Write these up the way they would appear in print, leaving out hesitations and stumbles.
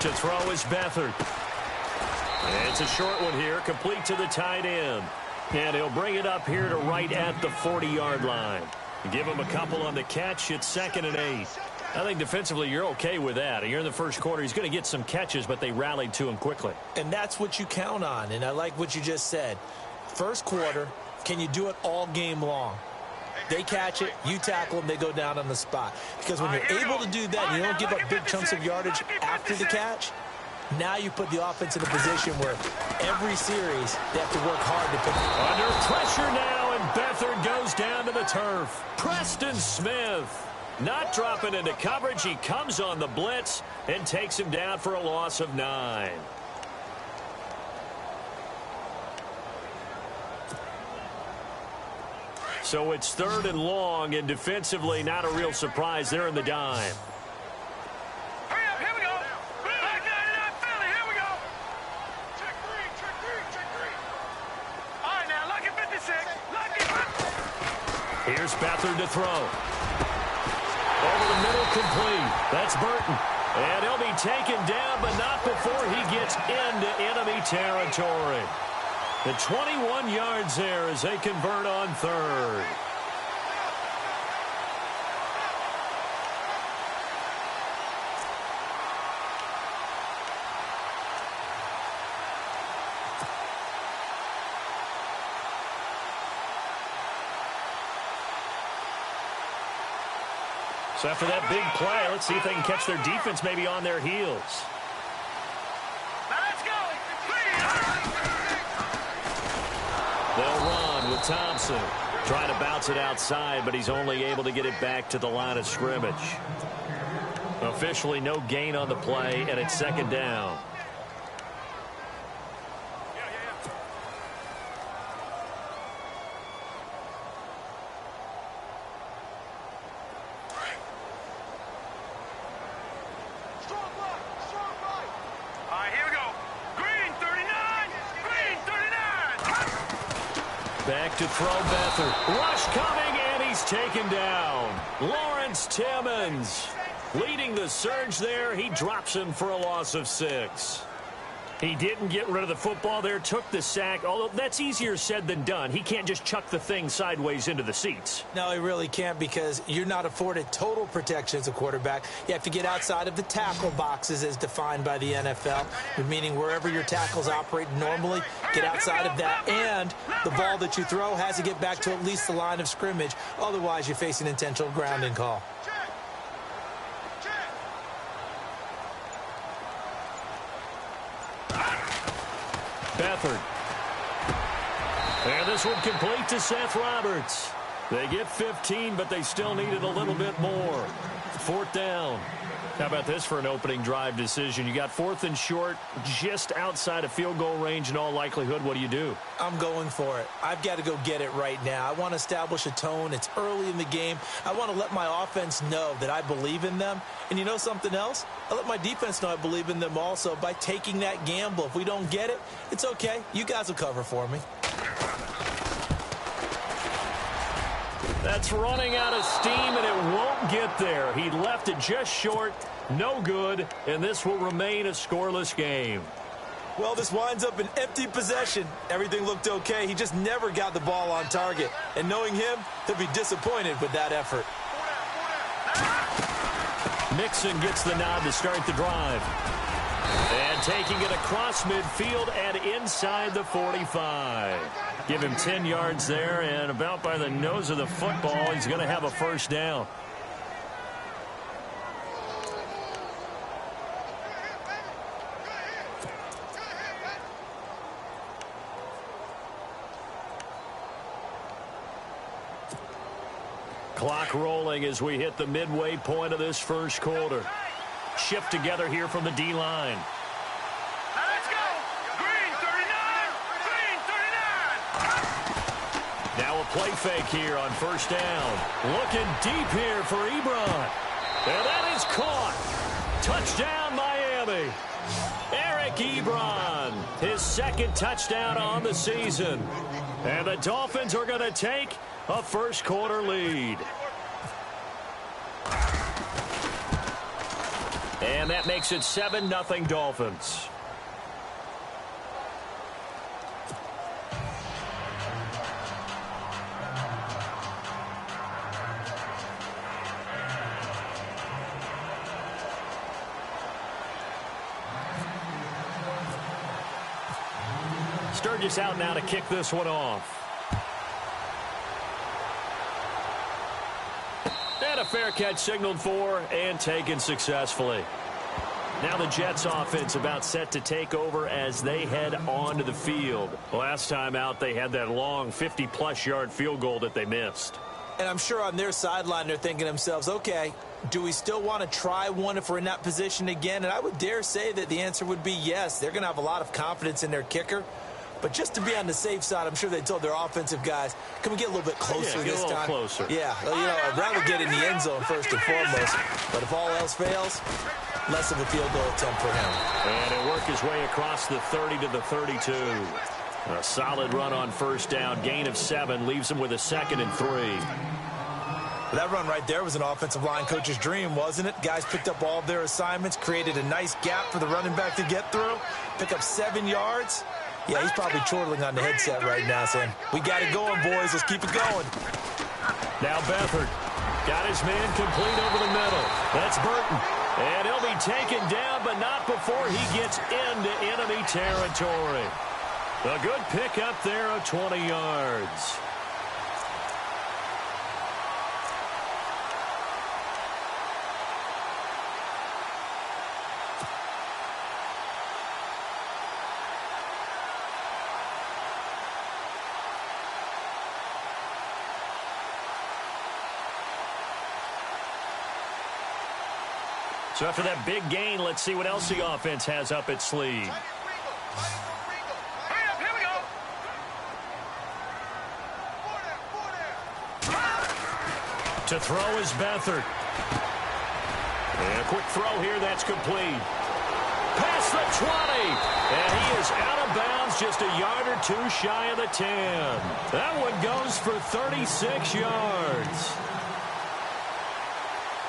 To throw is Beathard. It's a short one here, complete to the tight end. And he'll bring it up here to right at the 40-yard line. Give him a couple on the catch. It's 2nd and 8. I think defensively you're okay with that. You're in the first quarter. He's going to get some catches, but they rallied to him quickly. And that's what you count on, and I like what you just said. First quarter, can you do it all game long? They catch it, you tackle them, they go down on the spot. Because when you're able to do that and you don't give up big chunks of yardage after the catch, now you put the offense in a position where every series they have to work hard to put. Under pressure now, and Beathard goes down to the turf. Preston Smith not dropping into coverage. He comes on the blitz and takes him down for a loss of 9. So it's 3rd and long, and defensively not a real surprise. They're in the dime. Hurry up, here we go. Back 99 Philly, here we go. Check three. All right, now, lucky 56. Lucky 50. Here's Beathard to throw. Over the middle, complete. That's Burton. And he'll be taken down, but not before he gets into enemy territory. The 21 yards there as they convert on 3rd. So after that big play, let's see if they can catch their defense maybe on their heels. Now let's go. They'll run with Thompson. Trying to bounce it outside, but he's only able to get it back to the line of scrimmage. Officially no gain on the play, and it's 2nd down. Back to throw Beathard. Rush coming, and he's taken down. Lawrence Timmons leading the surge there. He drops him for a loss of 6. He didn't get rid of the football there, took the sack, although that's easier said than done. He can't just chuck the thing sideways into the seats. No, he really can't, because you're not afforded total protection as a quarterback. You have to get outside of the tackle boxes as defined by the NFL, meaning wherever your tackles operate normally, get outside of that, and the ball that you throw has to get back to at least the line of scrimmage. Otherwise, you face an intentional grounding call. Beathard. And this one complete to Seth Roberts. They get 15, but they still needed a little bit more. 4th down. How about this for an opening drive decision? You got 4th and short, just outside of field goal range in all likelihood. What do you do? I'm going for it. I've got to go get it right now. I want to establish a tone. It's early in the game. I want to let my offense know that I believe in them. And you know something else? I let my defense know I believe in them also by taking that gamble. If we don't get it, it's okay. You guys will cover for me. That's running out of steam, and it won't get there. He left it just short, no good, and this will remain a scoreless game. Well, this winds up an empty possession. Everything looked okay. He just never got the ball on target. And knowing him, he'll be disappointed with that effort. Mixon gets the nod to start the drive. And taking it across midfield and inside the 45. Give him 10 yards there, and about by the nose of the football, he's going to have a 1st down. Clock rolling as we hit the midway point of this first quarter. Shift together here from the D-line. Now let's go. Green 39. Green 39. Now a play fake here on 1st down. Looking deep here for Ebron. And that is caught. Touchdown, Miami. Eric Ebron, his 2nd touchdown on the season. And the Dolphins are going to take a first quarter lead. And that makes it 7-0 Dolphins. Sturgis out now to kick this one off. And a fair catch signaled for and taken successfully. Now the Jets offense about set to take over as they head onto the field. Last time out they had that long 50-plus yard field goal that they missed. And I'm sure on their sideline they're thinking to themselves, okay, do we still want to try one if we're in that position again? And I would dare say that the answer would be yes. They're going to have a lot of confidence in their kicker. But just to be on the safe side, I'm sure they told their offensive guys, can we get a little bit closer this time? Closer. Yeah, I'd rather get in the end zone first and foremost. But if all else fails, less of a field goal attempt for him. And he'll work his way across the 30 to the 32. A solid run on first down. Gain of 7 leaves him with a 2nd and 3. That run right there was an offensive line coach's dream, wasn't it? Guys picked up all of their assignments, created a nice gap for the running back to get through, pick up 7 yards. Yeah, he's probably chortling on the headset right now saying, we got it going, boys. Let's keep it going. Now Beathard got his man complete over the middle. That's Burton. And he'll be taken down, but not before he gets into enemy territory. A good pickup there of 20 yards. So after that big gain, let's see what else the offense has up its sleeve. Here we go. To throw is Beathard. And a quick throw here, that's complete. Past the 20. And he is out of bounds, just a yard or 2 shy of the 10. That one goes for 36 yards.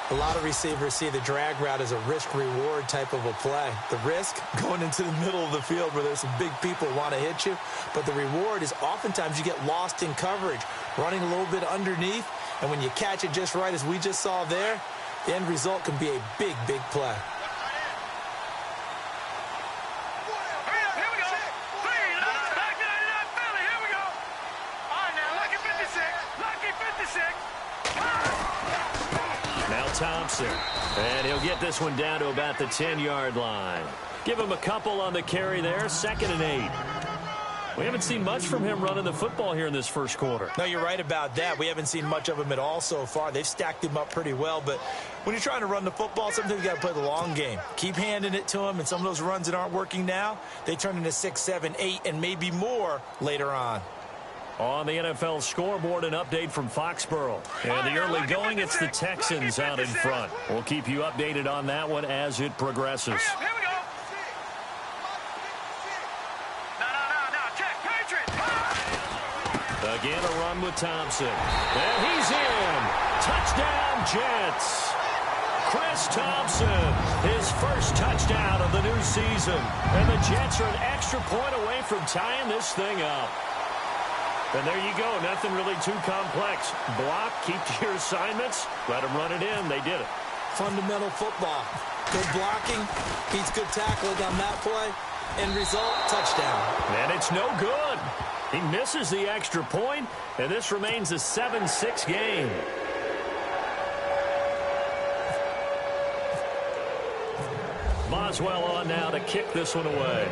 A lot of receivers see the drag route as a risk-reward type of a play. The risk, going into the middle of the field where there's some big people who want to hit you. But the reward is oftentimes you get lost in coverage, running a little bit underneath. And when you catch it just right, as we just saw there, the end result can be a big, big play. Here we go. Back 99 Philly. Here we go. All right, now, lucky 56. Lucky 56. Now Thompson, and he'll get this one down to about the 10-yard line. Give him a couple on the carry there, 2nd and 8. We haven't seen much from him running the football here in this first quarter. No, you're right about that. We haven't seen much of him at all so far. They've stacked him up pretty well, but when you're trying to run the football, sometimes you got to play the long game. Keep handing it to him, and some of those runs that aren't working now, they turn into 6, 7, 8, and maybe more later on. On the NFL scoreboard, an update from Foxborough. And the early going, it's the Texans out in front. We'll keep you updated on that one as it progresses. Here we go. No. Check. Patriots. Again, a run with Thompson. And he's in. Touchdown, Jets. Chris Thompson, his first touchdown of the new season. And the Jets are an extra point away from tying this thing up. And there you go. Nothing really too complex. Block, keep to your assignments, let them run it in. They did it. Fundamental football. Good blocking, beats good tackling on that play. End result, touchdown. And it's no good. He misses the extra point, and this remains a 7-6 game. Boswell on now to kick this one away.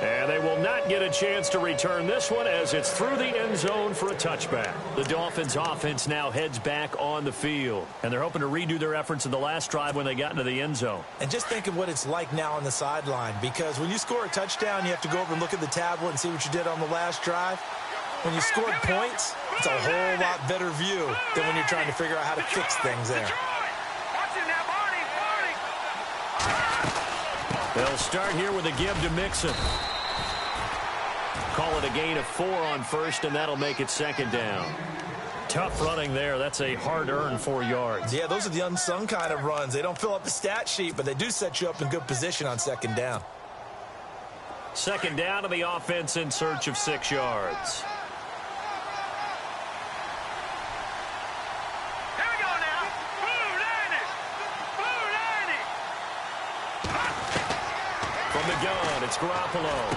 And they will not get a chance to return this one as it's through the end zone for a touchback. The Dolphins offense now heads back on the field. And they're hoping to redo their efforts in the last drive when they got into the end zone. And just think of what it's like now on the sideline, because when you score a touchdown, you have to go over and look at the tablet and see what you did on the last drive. When you scored points, it's a whole lot better view than when you're trying to figure out how to fix things there. They'll start here with a give to Mixon. Call it a gain of 4 on first, and that'll make it 2nd down. Tough running there. That's a hard-earned 4 yards. Yeah, those are the unsung kind of runs. They don't fill up the stat sheet, but they do set you up in good position on second down. Second down to the offense in search of 6 yards. Here we go now. From the gun, it's Garoppolo.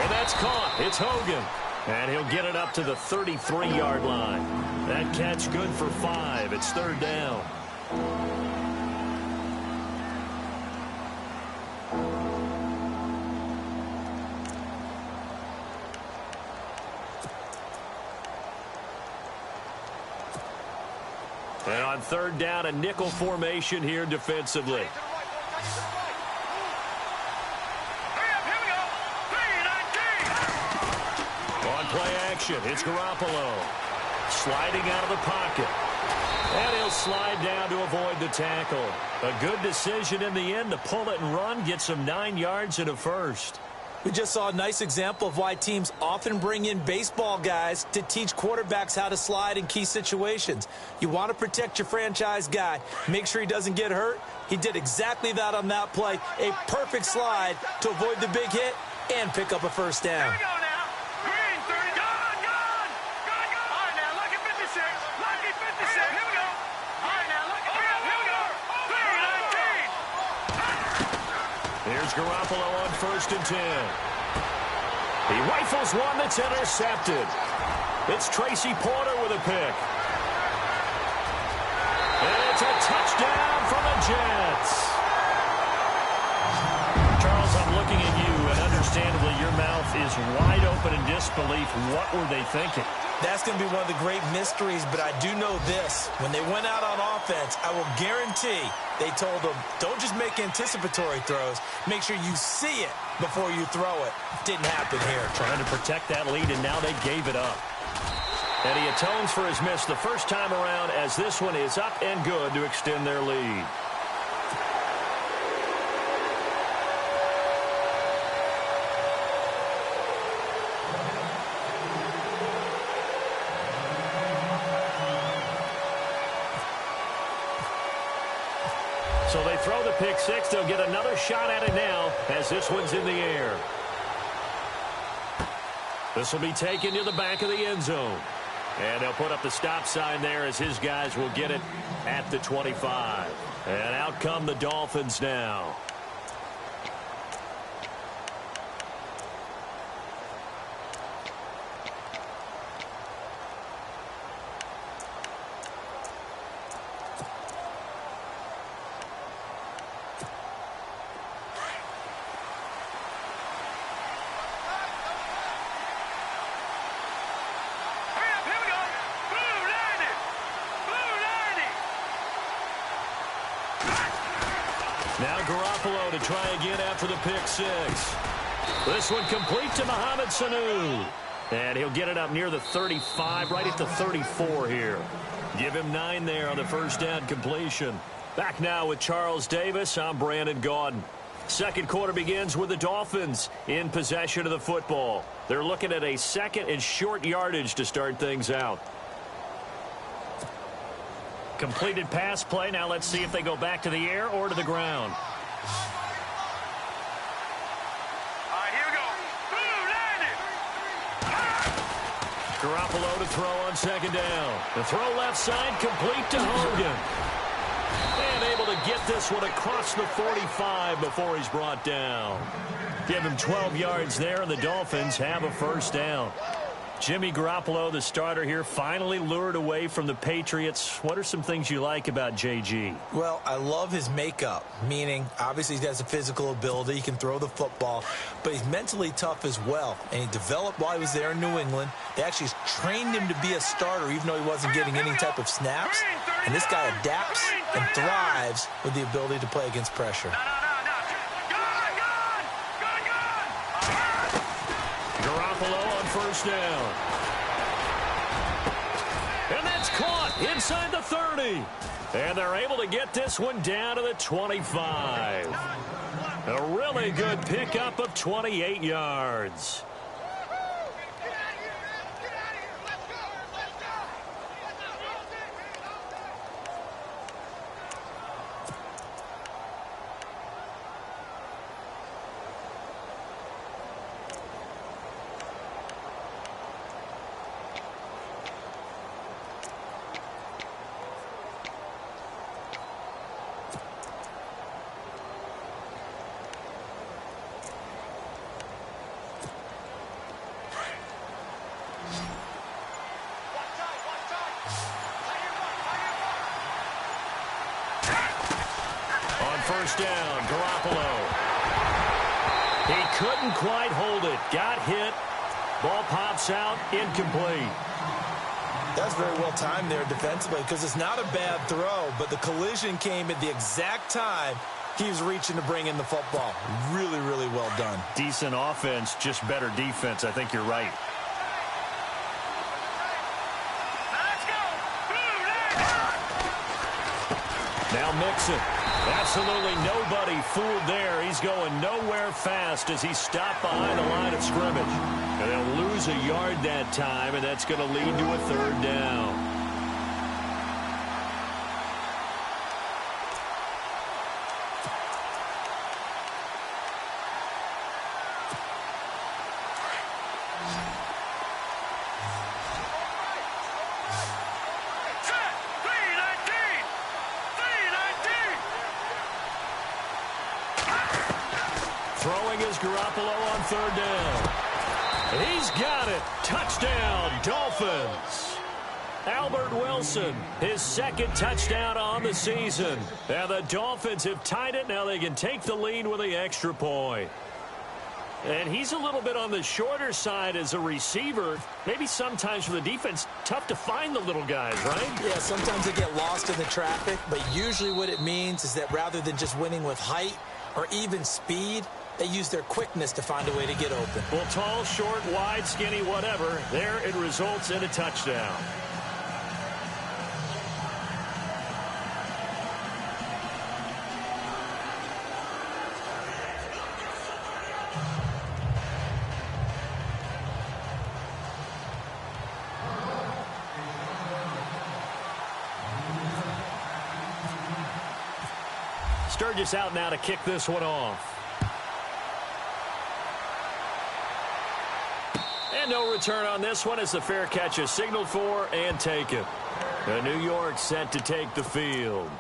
And that's caught. It's Hogan. And he'll get it up to the 33-yard line. That catch good for 5. It's third down. And on third down, a nickel formation here defensively. On play action, it's Garoppolo. Sliding out of the pocket. And he'll slide down to avoid the tackle. A good decision in the end to pull it and run, gets him 9 yards and a first. We just saw a nice example of why teams often bring in baseball guys to teach quarterbacks how to slide in key situations. You want to protect your franchise guy. Make sure he doesn't get hurt. He did exactly that on that play. A perfect slide to avoid the big hit and pick up a first down. Here we go now. Green, 30. Gone. All right, now, lucky 56. Lucky 56. Here we go. All right, now, lucky. Here we go. 3-19. Here's Garoppolo on 1st and 10. He rifles one that's intercepted. It's Tracy Porter with a pick. And it's a touchdown for the Jets. Charles, I'm looking at you, and understandably your mouth is wide open in disbelief. What were they thinking? That's going to be one of the great mysteries, but I do know this. When they went out on offense, I will guarantee they told them, don't just make anticipatory throws. Make sure you see it before you throw it. Didn't happen here. Trying to protect that lead, and now they gave it up. And he atones for his miss the first time around as this one is up and good to extend their lead. So they throw the pick six. They'll get another shot at it now as this one's in the air. This will be taken to the back of the end zone. And they'll put up the stop sign there as his guys will get it at the 25. And out come the Dolphins now. Now Garoppolo to try again after the pick six. This one complete to Mohamed Sanu. And he'll get it up near the 35, right at the 34 here. Give him 9 there on the first down completion. Back now with Charles Davis. I'm Brandon Gaudin. Second quarter begins with the Dolphins in possession of the football. They're looking at a second and short yardage to start things out. Completed pass play. Now let's see if they go back to the air or to the ground. All right, here we go. Garoppolo to throw on second down. The throw left side complete to Hogan. And able to get this one across the 45 before he's brought down. Give him 12 yards there, and the Dolphins have a first down. Jimmy Garoppolo, the starter here, finally lured away from the Patriots. What are some things you like about JG? Well, I love his makeup, meaning obviously he has a physical ability. He can throw the football, but he's mentally tough as well. And he developed while he was there in New England. They actually trained him to be a starter even though he wasn't getting any type of snaps. And this guy adapts and thrives with the ability to play against pressure. Garoppolo on first down. And that's caught inside the 30. And they're able to get this one down to the 25. A really good pickup of 28 yards. first down. Garoppolo. He couldn't quite hold it. Got hit. Ball pops out. Incomplete. That's very well timed there defensively because it's not a bad throw, but the collision came at the exact time he was reaching to bring in the football. Really, really well done. Decent offense, just better defense. I think you're right. Now Mixon. Absolutely nobody fooled there. He's going nowhere fast as he's stopped behind the line of scrimmage. And they'll lose a yard that time, and that's going to lead to a third down. Throwing is Garoppolo on third down. He's got it. Touchdown, Dolphins. Albert Wilson, his second touchdown on the season. Now the Dolphins have tied it. Now they can take the lead with the extra point. And he's a little bit on the shorter side as a receiver. Maybe sometimes for the defense, tough to find the little guys, right? Yeah, sometimes they get lost in the traffic, but usually what it means is that rather than just winning with height or even speed, they use their quickness to find a way to get open. Well, tall, short, wide, skinny, whatever, there it results in a touchdown. Sturgis out now to kick this one off. And no return on this one as the fair catch is signaled for and taken. The New York set to take the field.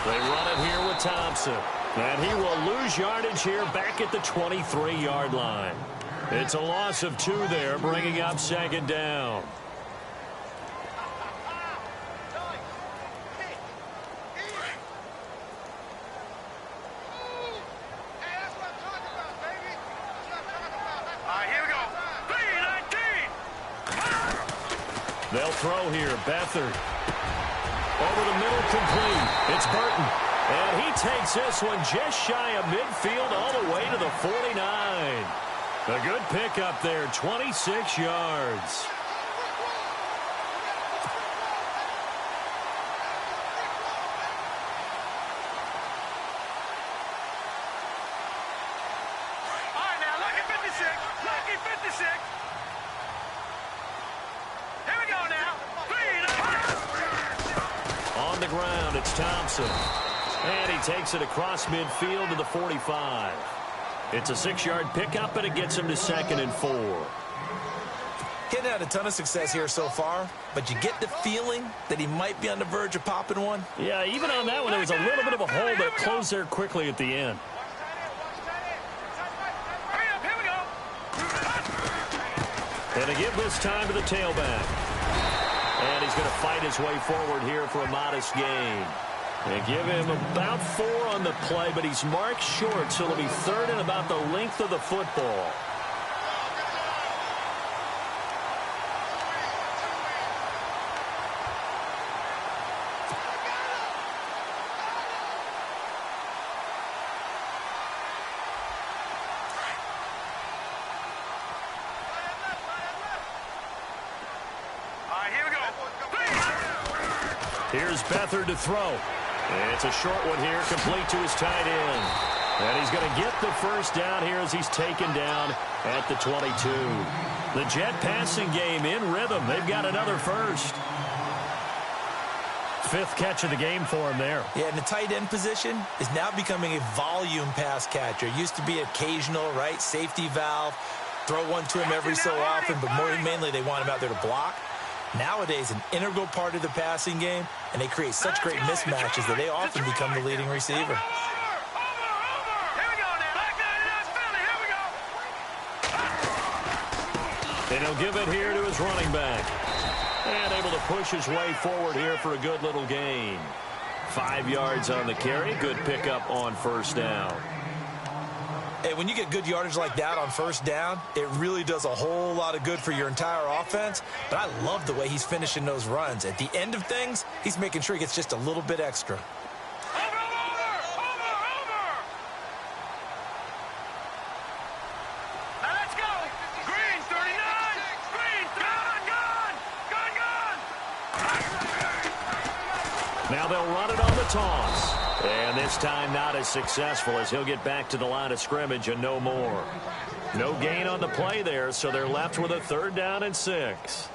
They run it here with Thompson. And he will lose yardage here back at the 23-yard line. It's a loss of 2 there, bringing up second down. They'll throw here. Beathard. Over the middle, complete. It's Burton. And he takes this one just shy of midfield all the way to the 49. A good pickup there, 26 yards. All right, now, lucky 56. Lucky 56. Here we go now. On the ground, it's Thompson. And he takes it across midfield to the 45. It's a 6-yard pickup, and it gets him to 2nd and 4. Getting had a ton of success here so far, but you get the feeling that he might be on the verge of popping one. Yeah, even on that one, there was a little bit of a hole, but it closed there quickly at the end. And to give this time to the tailback. And he's going to fight his way forward here for a modest gain. They give him about 4 on the play, but he's marked short, so it'll be 3rd and about the length of the football. Here's Beathard to throw. It's a short one here, complete to his tight end. And he's going to get the first down here as he's taken down at the 22. The Jet passing game in rhythm. They've got another first. 5th catch of the game for him there. Yeah, and the tight end position is now becoming a volume pass catcher. It used to be occasional, right? Safety valve. throw one to him every so often, but mainly they want him out there to block. Nowadays, an integral part of the passing game, and they create such great mismatches that they often become the leading receiver. And he'll give it here to his running back. And able to push his way forward here for a good little gain. 5 yards on the carry. Good pickup on first down. Hey, when you get good yardage like that on first down, it really does a whole lot of good for your entire offense. But I love the way he's finishing those runs. At the end of things, he's making sure he gets just a little bit extra. Now they'll run it on the toss. And this time not as successful as he'll get back to the line of scrimmage and no more. No gain on the play there, so they're left with a 3rd down and 6.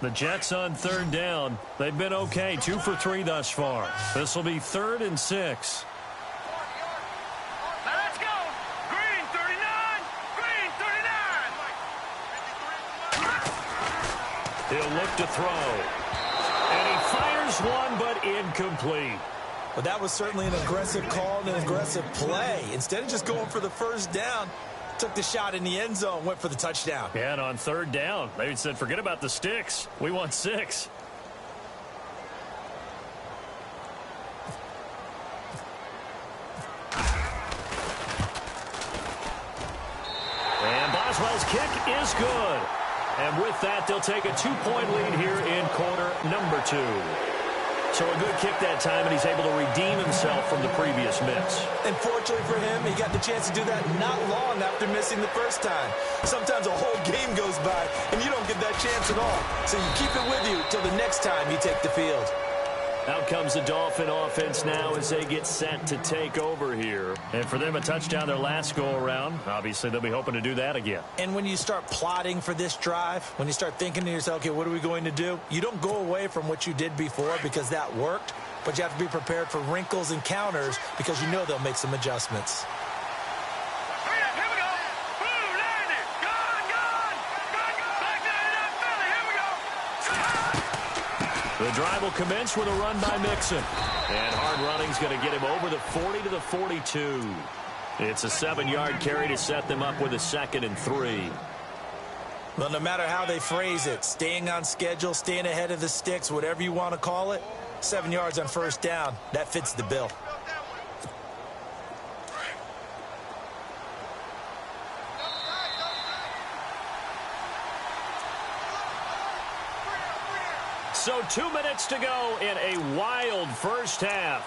The Jets on 3rd down. They've been okay, 2 for 3 thus far. This will be 3rd and 6. Now let's go. Green 39. Green 39. He'll look to throw. And he fires one, but incomplete. Well, that was certainly an aggressive call and an aggressive play. Instead of just going for the first down, took the shot in the end zone, went for the touchdown. Yeah, and on 3rd down, they said, forget about the sticks. We want 6. And Boswell's kick is good. And with that, they'll take a 2-point lead here in quarter number 2. So a good kick that time, and he's able to redeem himself from the previous miss. And fortunately for him, he got the chance to do that not long after missing the first time. Sometimes a whole game goes by, and you don't get that chance at all. So you keep it with you till the next time you take the field. Out comes the Dolphin offense now as they get set to take over here. And for them, a touchdown their last go-around. Obviously, they'll be hoping to do that again. And when you start plotting for this drive, when you start thinking to yourself, okay, what are we going to do? You don't go away from what you did before because that worked, but you have to be prepared for wrinkles and counters because you know they'll make some adjustments. The drive will commence with a run by Mixon. And hard running's going to get him over the 40 to the 42. It's a 7-yard carry to set them up with a 2nd and 3. Well, no matter how they phrase it, staying on schedule, staying ahead of the sticks, whatever you want to call it, 7 yards on first down, that fits the bill. So 2 minutes to go in a wild first half.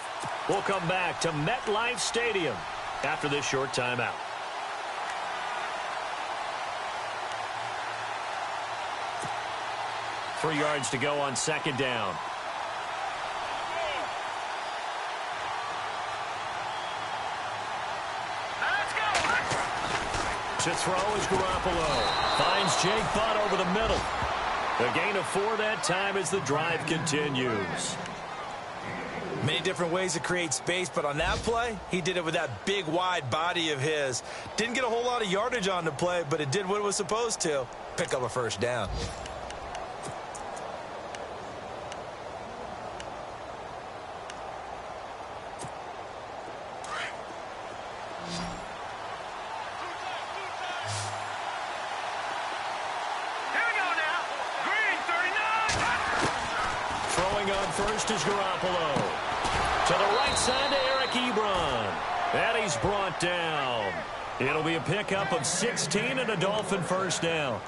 We'll come back to MetLife Stadium after this short timeout. Three yards to go on 2nd down. To throw is Garoppolo. Finds Jake Butt over the middle. A gain of 4 that time as the drive continues. Many different ways to create space, but on that play, he did it with that big, wide body of his. Didn't get a whole lot of yardage on the play, but it did what it was supposed to. Pick up a first down. First is Garoppolo. To the right side to Eric Ebron. And he's brought down. It'll be a pickup of 16 and a Dolphin first down.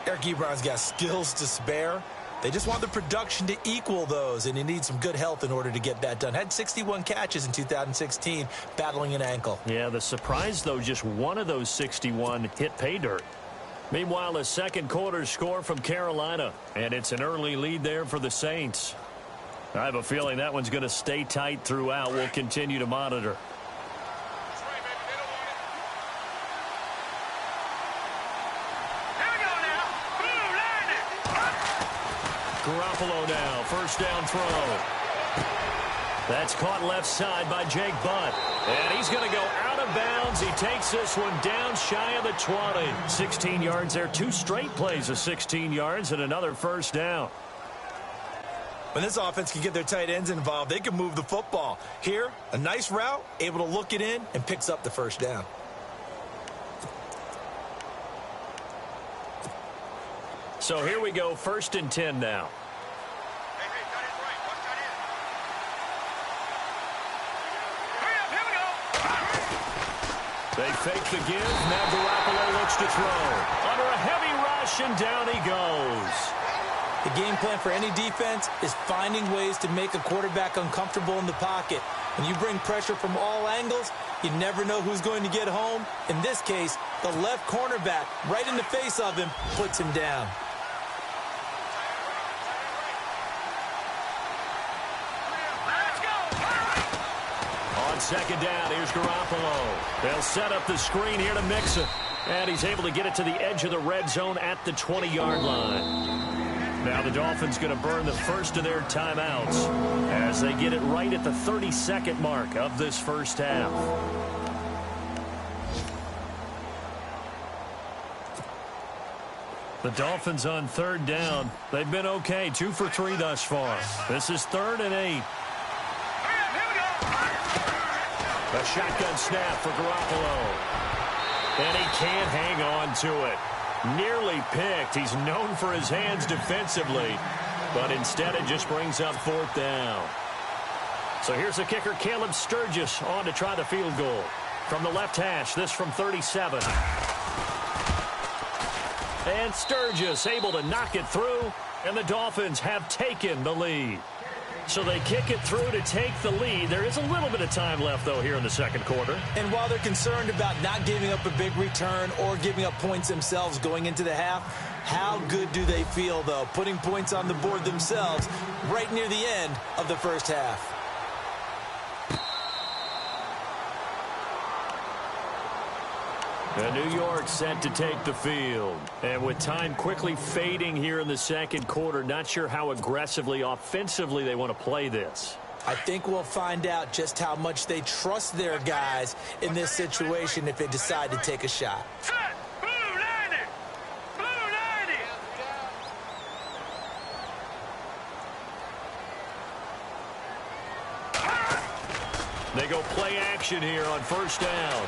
Eric Ebron's got skills to spare. They just want the production to equal those, and he needs some good health in order to get that done. Had 61 catches in 2016, battling an ankle. Yeah, the surprise, though, just one of those 61 hit pay dirt. Meanwhile, a second quarter score from Carolina, and it's an early lead there for the Saints. I have a feeling that one's going to stay tight throughout. We'll continue to monitor. Garoppolo now, first down throw. That's caught left side by Jake Butt. And he's going to go out of bounds. He takes this one down shy of the 20. 16 yards there. 2 straight plays of 16 yards and another first down. When this offense can get their tight ends involved, they can move the football. Here, a nice route, able to look it in, and picks up the first down. So here we go, 1st and 10 now. They fake the give. Now Garoppolo looks to throw. Under a heavy rush, and down he goes. The game plan for any defense is finding ways to make a quarterback uncomfortable in the pocket. When you bring pressure from all angles, you never know who's going to get home. In this case, the left cornerback, right in the face of him, puts him down. On 2nd down, here's Garoppolo. They'll set up the screen here to mix it. And he's able to get it to the edge of the red zone at the 20-yard line. Now the Dolphins going to burn the first of their timeouts as they get it right at the 32nd mark of this first half. The Dolphins on 3rd down. They've been okay, 2 for 3 thus far. This is 3rd and 8. A shotgun snap for Garoppolo. And he can't hang on to it. Nearly picked. He's known for his hands defensively, but instead it just brings up 4th down. So here's the kicker, Caleb Sturgis, on to try the field goal. From the left hash, this from 37. And Sturgis able to knock it through, and the Dolphins have taken the lead. So they kick it through to take the lead. There is a little bit of time left, though, here in the 2nd quarter. And while they're concerned about not giving up a big return or giving up points themselves going into the half, how good do they feel, though, putting points on the board themselves right near the end of the first half? And New York set to take the field. And with time quickly fading here in the 2nd quarter, not sure how aggressively, offensively they want to play this. I think we'll find out just how much they trust their guys in this situation if they decide to take a shot. Blue 90! Blue 90! They go play action here on 1st down.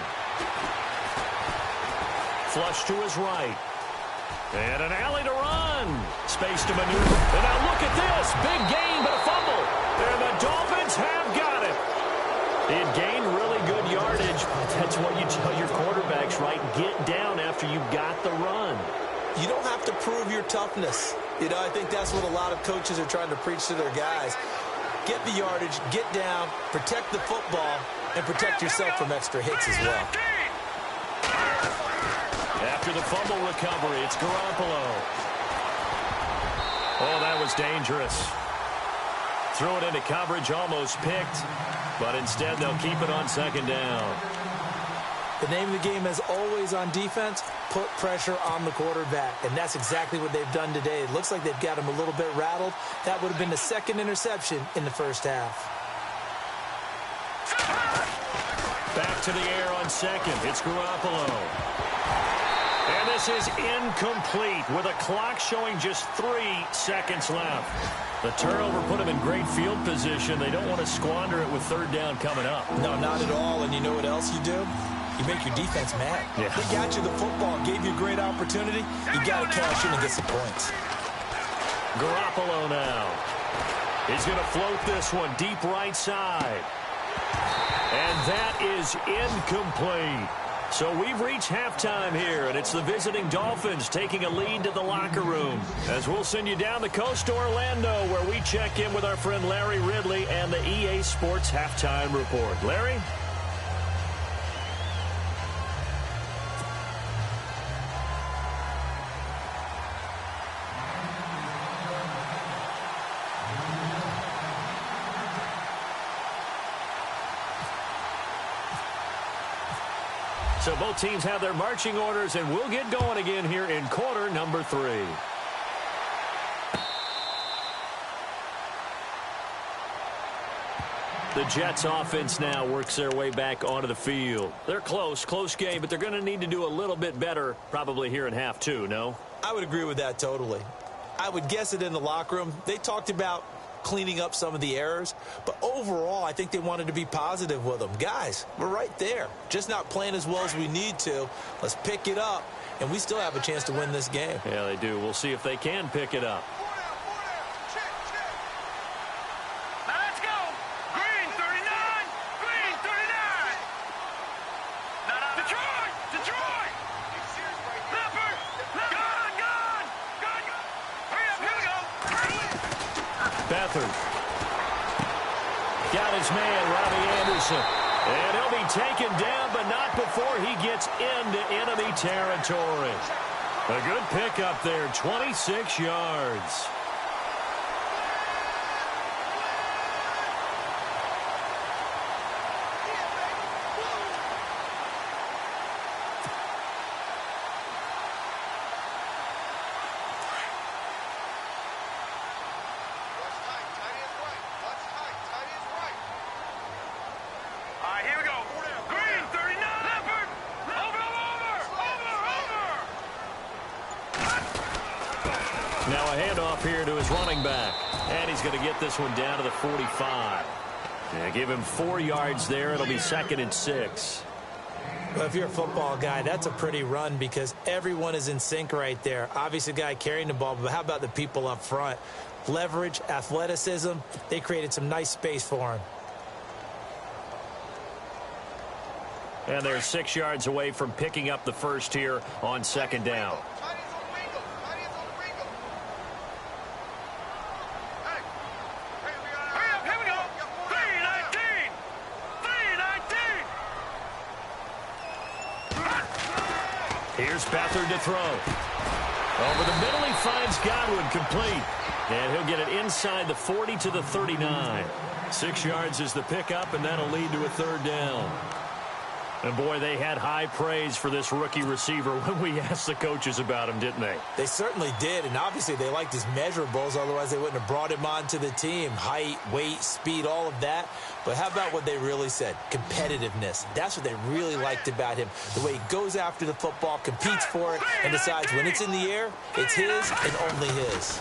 Flush to his right. And an alley to run. Space to maneuver. And now look at this. Big gain, but a fumble. And the Dolphins have got it. It gained really good yardage, but that's what you tell your quarterbacks, right? Get down after you got the run. You don't have to prove your toughness. You know, I think that's what a lot of coaches are trying to preach to their guys. Get the yardage, get down, protect the football, and protect yourself from extra hits as well. After the fumble recovery, it's Garoppolo. Oh, that was dangerous. Threw it into coverage, almost picked, but instead they'll keep it on 2nd down. The name of the game is always on defense, put pressure on the quarterback, and that's exactly what they've done today. It looks like they've got him a little bit rattled. That would have been the 2nd interception in the first half. Back to the air on 2nd. It's Garoppolo. And this is incomplete with a clock showing just 3 seconds left. The turnover put them in great field position. They don't want to squander it with 3rd down coming up. No, not at all. And you know what else you do? You make your defense mad. Yeah. They got you the football, gave you a great opportunity. You got to cash in and get some points. Garoppolo now. He's going to float this one deep right side. And that is incomplete. So we've reached halftime here, and it's the visiting Dolphins taking a lead to the locker room. As we'll send you down the coast to Orlando, where we check in with our friend Larry Ridley and the EA Sports Halftime Report. Larry? So both teams have their marching orders, and we'll get going again here in quarter number 3. The Jets offense now works their way back onto the field. They're close game, but they're going to need to do a little bit better probably here in half two, no? I would agree with that totally. I would guess it in the locker room. They talked about cleaning up some of the errors, but overall, I think they wanted to be positive with them. Guys, we're right there. Just not playing as well as we need to. Let's pick it up, and we still have a chance to win this game. Yeah, they do. We'll see if they can pick it up. Got his man, Robbie Anderson. And he'll be taken down, but not before he gets into enemy territory. A good pickup there, 26 yards. Now a handoff here to his running back. And he's going to get this one down to the 45. Yeah, give him 4 yards there. It'll be 2nd and 6. Well, if you're a football guy, that's a pretty run because everyone is in sync right there. Obviously, the guy carrying the ball, but how about the people up front? Leverage, athleticism, they created some nice space for him. And they're 6 yards away from picking up the first here on 2nd down. Here's Beathard to throw. Over the middle, he finds Godwin complete. And he'll get it inside the 40 to the 39. 6 yards is the pickup, and that'll lead to a 3rd down. And, boy, they had high praise for this rookie receiver when we asked the coaches about him, didn't they? They certainly did, and obviously they liked his measurables. Otherwise, they wouldn't have brought him onto the team. Height, weight, speed, all of that. But how about what they really said? Competitiveness. That's what they really liked about him. The way he goes after the football, competes for it, and decides when it's in the air, it's his and only his.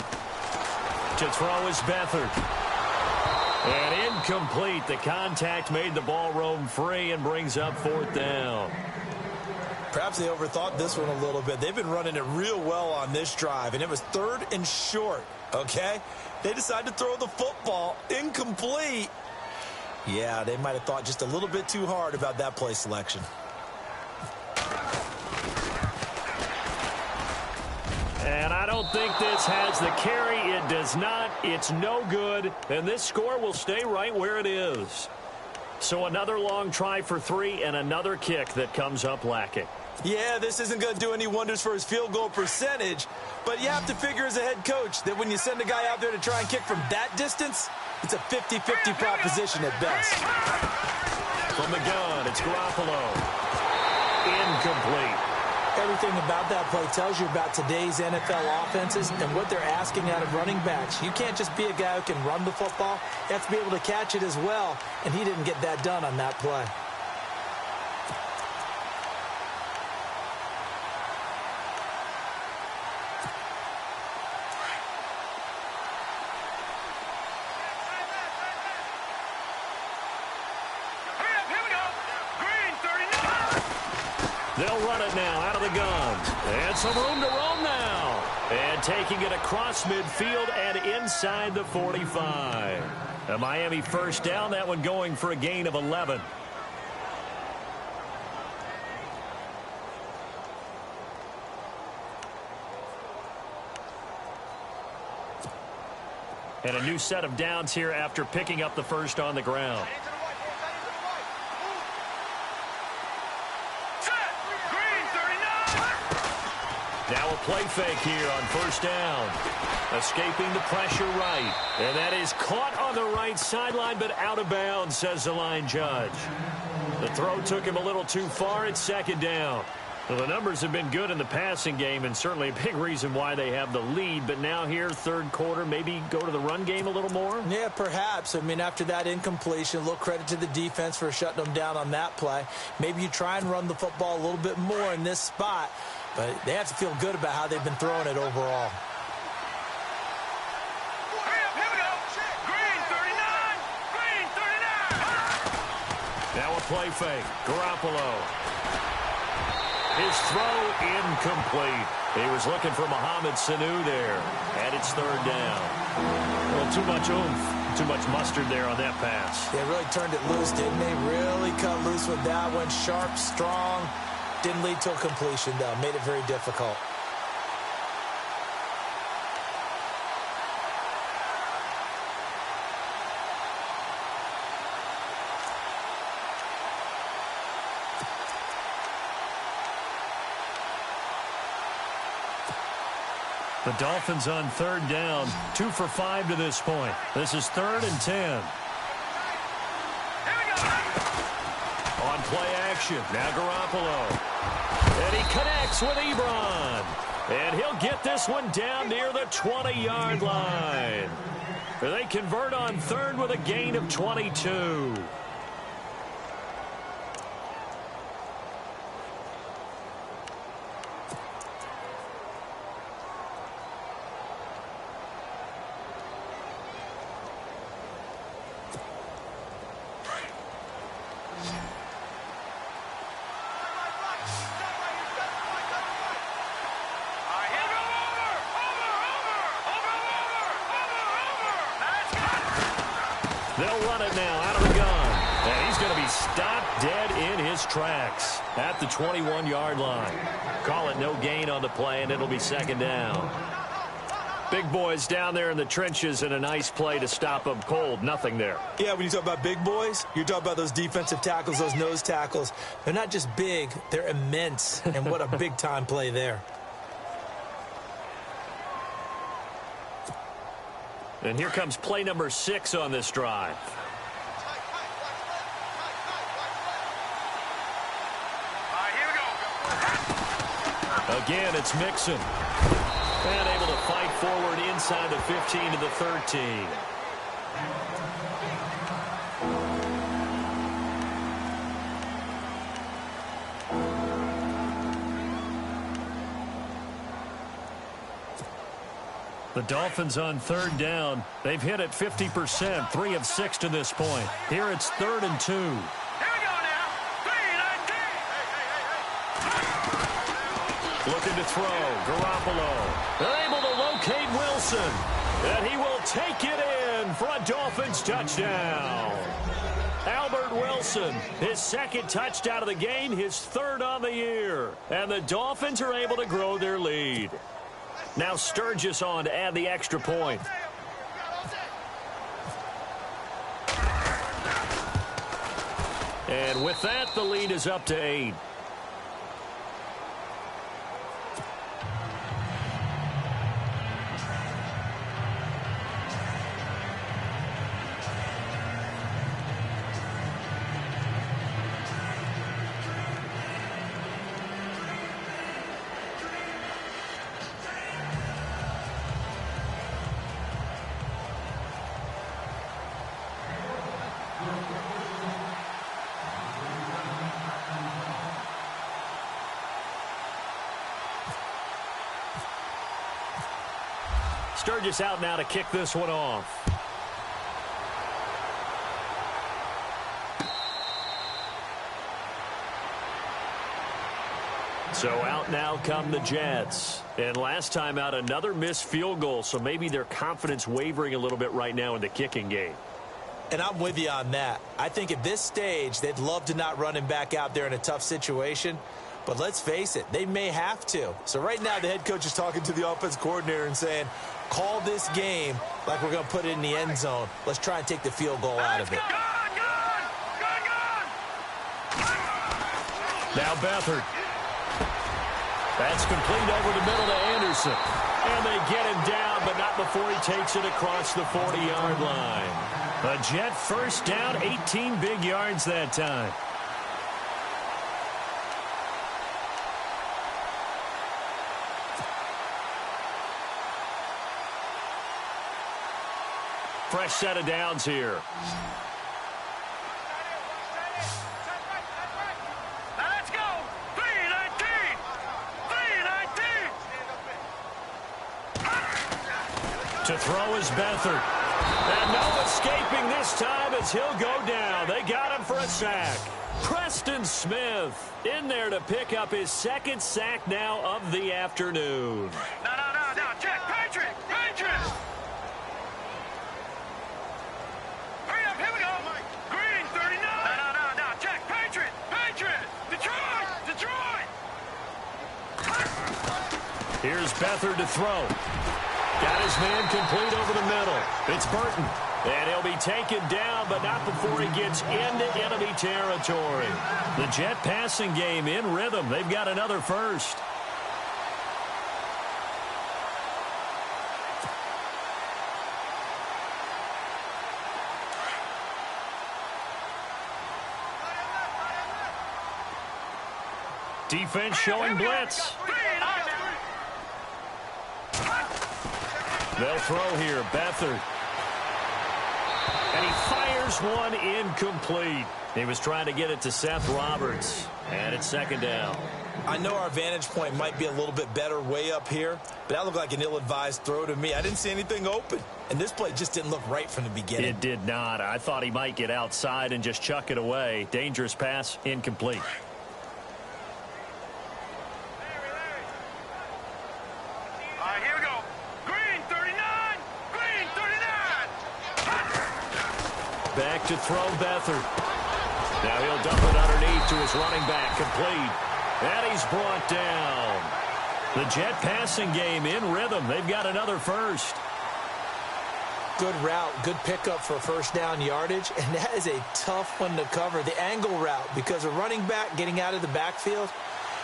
To throw is Beathard. And incomplete. The contact made the ball roam free and brings up 4th down. Perhaps they overthought this one a little bit. They've been running it real well on this drive, and it was 3rd and short, okay? They decided to throw the football incomplete. Yeah, they might have thought just a little bit too hard about that play selection. And I don't think this has the carry. It does not. It's no good. And this score will stay right where it is. So another long try for 3 and another kick that comes up lacking. Yeah, this isn't going to do any wonders for his field goal percentage. But you have to figure as a head coach that when you send a guy out there to try and kick from that distance, it's a 50-50 proposition at best. From the gun, it's Garoppolo. Incomplete. Everything about that play tells you about today's NFL offenses and what they're asking out of running backs. You can't just be a guy who can run the football. You have to be able to catch it as well, and he didn't get that done on that play. They'll run it now out of the guns. And some room to roam now. And taking it across midfield and inside the 45. A Miami 1st down, that one going for a gain of 11. And a new set of downs here after picking up the first on the ground. Now a play fake here on 1st down. Escaping the pressure right. And that is caught on the right sideline, but out of bounds, says the line judge. The throw took him a little too far. It's 2nd down. Well, the numbers have been good in the passing game and certainly a big reason why they have the lead. But now here, third quarter, maybe go to the run game a little more? Yeah, perhaps. I mean, after that incompletion, a little credit to the defense for shutting them down on that play. Maybe you try and run the football a little bit more in this spot. But they have to feel good about how they've been throwing it overall. Here we go. Green 39. Green 39. Now a play fake. Garoppolo. His throw incomplete. He was looking for Mohamed Sanu there. And it's third down. Well, too much oomph, too much mustard there on that pass. They really turned it loose, didn't they? Really cut loose with that one. Sharp, strong. Didn't lead to a completion, though. Made it very difficult. The Dolphins on third down, 2 for 5 to this point. This is 3rd and 10. Here we go. On play action, now Garoppolo. And he connects with Ebron. And he'll get this one down near the 20-yard line. They convert on third with a gain of 22. They'll run it now out of the gun. And he's going to be stopped dead in his tracks at the 21-yard line. Call it no gain on the play, and it'll be second down. Big boys down there in the trenches, and a nice play to stop them cold. Nothing there. Yeah, when you talk about big boys, you're talking about those defensive tackles, those nose tackles. They're not just big, they're immense. And what a big-time play there. And here comes play number 6 on this drive. Here we go. Again, it's Mixon. And able to fight forward inside the 15 to the 13. The Dolphins on third down. They've hit it 50%, 3 of 6 to this point. Here it's 3rd and 2. Here we go now. 3-19. Looking to throw. Garoppolo. They're able to locate Wilson. And he will take it in for a Dolphins touchdown. Albert Wilson, his 2nd touchdown of the game, his 3rd on the year. And the Dolphins are able to grow their lead. Now Sturgis on to add the extra point. And with that, the lead is up to 8. Sturgis out now to kick this one off. So out now come the Jets. And last time out, another missed field goal, so maybe their confidence wavering a little bit right now in the kicking game. And I'm with you on that. I think at this stage, they'd love to not run him back out there in a tough situation. But let's face it, they may have to. So right now, the head coach is talking to the offense coordinator and saying, call this game like we're going to put it in the end zone. Let's try and take the field goal out of it. Now Beathard. That's complete over the middle to Anderson. And they get him down, but not before he takes it across the 40-yard line. A Jet first down, 18 big yards that time. Fresh set of downs here. Now let's go. 3-19. 3-19. To throw is Beathard. And no escaping this time as he'll go down. They got him for a sack. Preston Smith in there to pick up his second sack now of the afternoon. No. Check. Patriot. Hurry up. Here we go. Green, 39. No. Check. Patriot. Detroit. Here's Beathard to throw. Got his man complete over the middle. It's Burton. And he'll be taken down, but not before he gets into enemy territory. The Jet passing game in rhythm. They've got another first. Defense showing blitz. They'll throw here. Beathard. And he fires one incomplete. He was trying to get it to Seth Roberts. And it's second down. I know our vantage point might be a little bit better way up here, but that looked like an ill-advised throw to me. I didn't see anything open. And this play just didn't look right from the beginning. It did not. I thought he might get outside and just chuck it away. Dangerous pass, incomplete. All right, here we go. Green, 39. Back to throw Beathard. Now he'll dump it underneath to his running back, complete. And he's brought down. The Jet passing game in rhythm. They've got another first. Good route, good pickup for first down yardage, and that is a tough one to cover. The angle route, because a running back getting out of the backfield,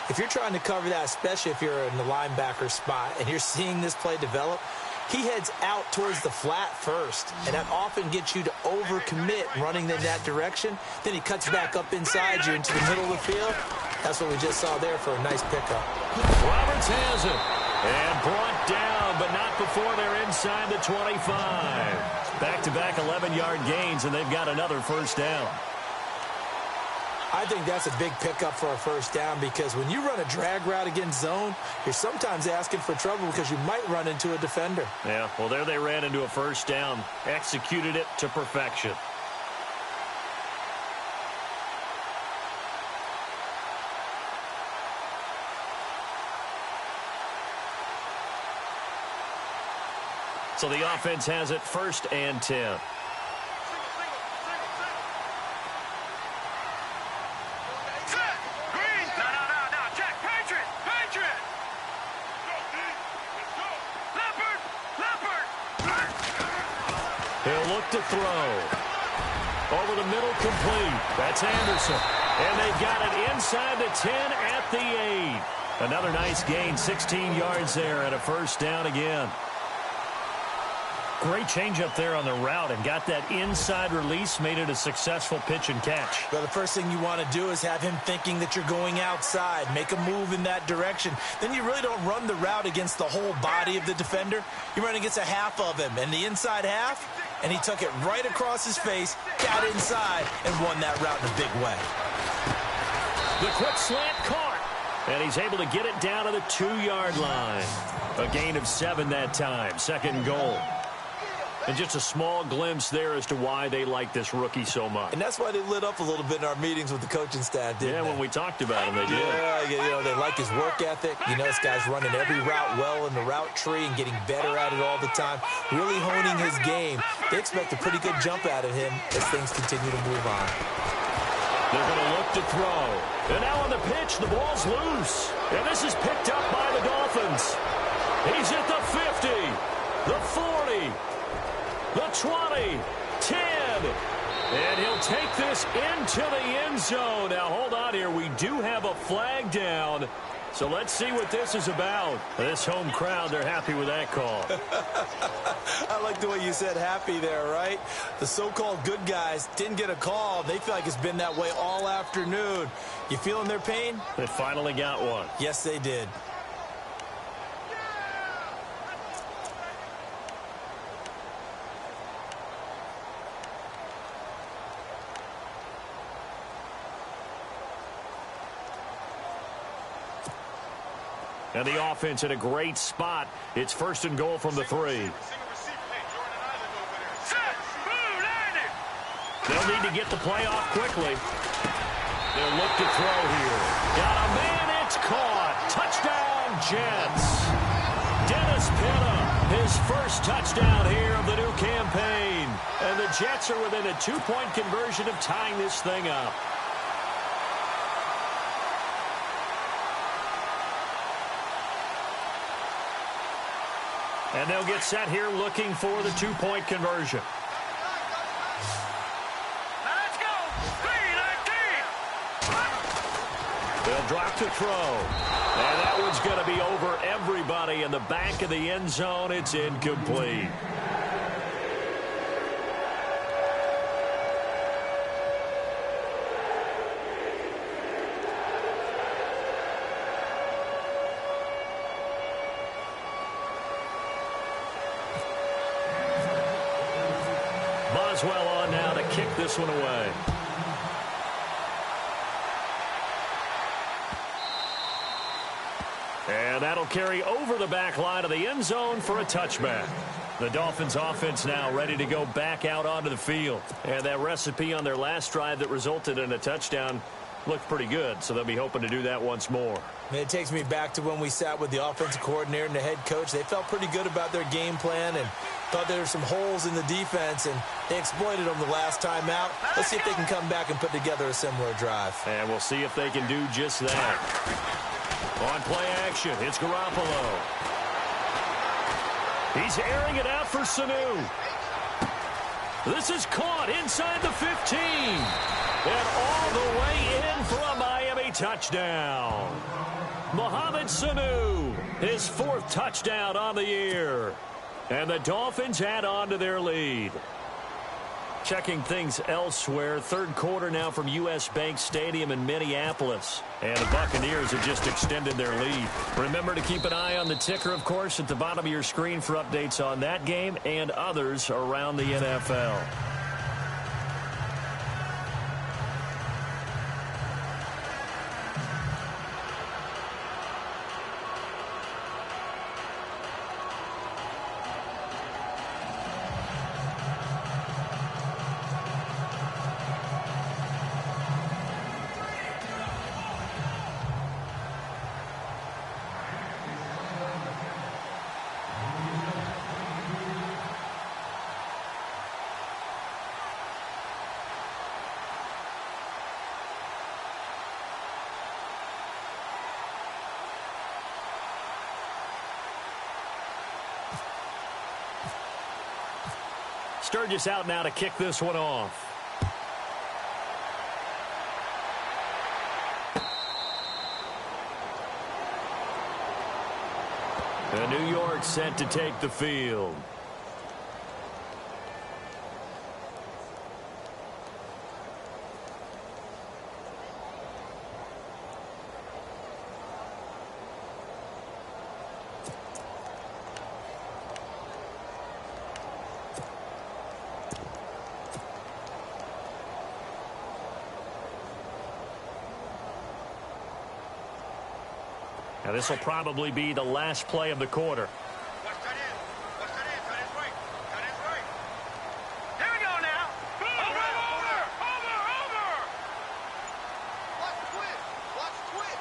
if you're trying to cover that, especially if you're in the linebacker spot and you're seeing this play develop, he heads out towards the flat first, and that often gets you to overcommit running in that direction. Then he cuts back up inside you into the middle of the field. That's what we just saw there for a nice pickup. Roberts has it. And brought down, but not before they're inside the 25. Back-to-back 11-yard gains, and they've got another first down. I think that's a big pickup for a first down, because when you run a drag route against zone, you're sometimes asking for trouble because you might run into a defender. Yeah, well, there they ran into a first down. Executed it to perfection. So the offense has it 1st and 10. He'll look to throw. Over the middle, complete. That's Anderson. And they've got it inside the 10 at the 8. Another nice gain, 16 yards there and a first down again. Great change up there on the route and got that inside release, made it a successful pitch and catch. Well, the first thing you want to do is have him thinking that you're going outside, make a move in that direction. Then you really don't run the route against the whole body of the defender. You run against a half of him, and the inside half, and he took it right across his face, got inside, and won that route in a big way. The quick slant caught, and he's able to get it down to the 2-yard line. A gain of 7 that time, 2nd and goal. And just a small glimpse there as to why they like this rookie so much. And that's why they lit up a little bit in our meetings with the coaching staff, didn't they? When we talked about him, they did. Yeah, you know, they like his work ethic. You know, this guy's running every route well in the route tree and getting better at it all the time, really honing his game. They expect a pretty good jump out of him as things continue to move on. They're going to look to throw. And now on the pitch, the ball's loose. And this is picked up by the Dolphins. He's at the 50, the 40. The 20, 10, and he'll take this into the end zone. Now, hold on here. We do have a flag down, so let's see what this is about. This home crowd, they're happy with that call. I like the way you said happy there, right? The so-called good guys didn't get a call. They feel like it's been that way all afternoon. You feeling their pain? They finally got one. Yes, they did. And the offense in a great spot. It's 1st and goal from the 3. They'll need to get the play off quickly. They'll look to throw here. Got a man, it's caught. Touchdown, Jets. Dennis Pitta, his first touchdown here of the new campaign. And the Jets are within a 2-point conversion of tying this thing up. And they'll get set here looking for the 2-point conversion. Let's go. 3-19. They'll drop to throw. And that one's going to be over everybody in the back of the end zone. It's incomplete. Boswell on now to kick this one away. And that'll carry over the back line of the end zone for a touchback. The Dolphins offense now ready to go back out onto the field. And that recipe on their last drive that resulted in a touchdown looked pretty good, so they'll be hoping to do that once more. It takes me back to when we sat with the offensive coordinator and the head coach. They felt pretty good about their game plan and thought there were some holes in the defense, and they exploited them the last time out. Let's see if they can come back and put together a similar drive. And we'll see if they can do just that. On play action, it's Garoppolo. He's airing it out for Sanu. This is caught inside the 15. And all the way in for a Miami touchdown. Mohamed Sanu, his 4th touchdown on the year. And the Dolphins add on to their lead. Checking things elsewhere, 3rd quarter now from U.S. Bank Stadium in Minneapolis. And the Buccaneers have just extended their lead. Remember to keep an eye on the ticker, of course, at the bottom of your screen for updates on that game and others around the NFL. Sturgis out now to kick this one off. And New York set to take the field. Now this will probably be the last play of the quarter. Watch that in. Watch that in. Cut his right. Cut his right. Here we go now. Over. Watch twist.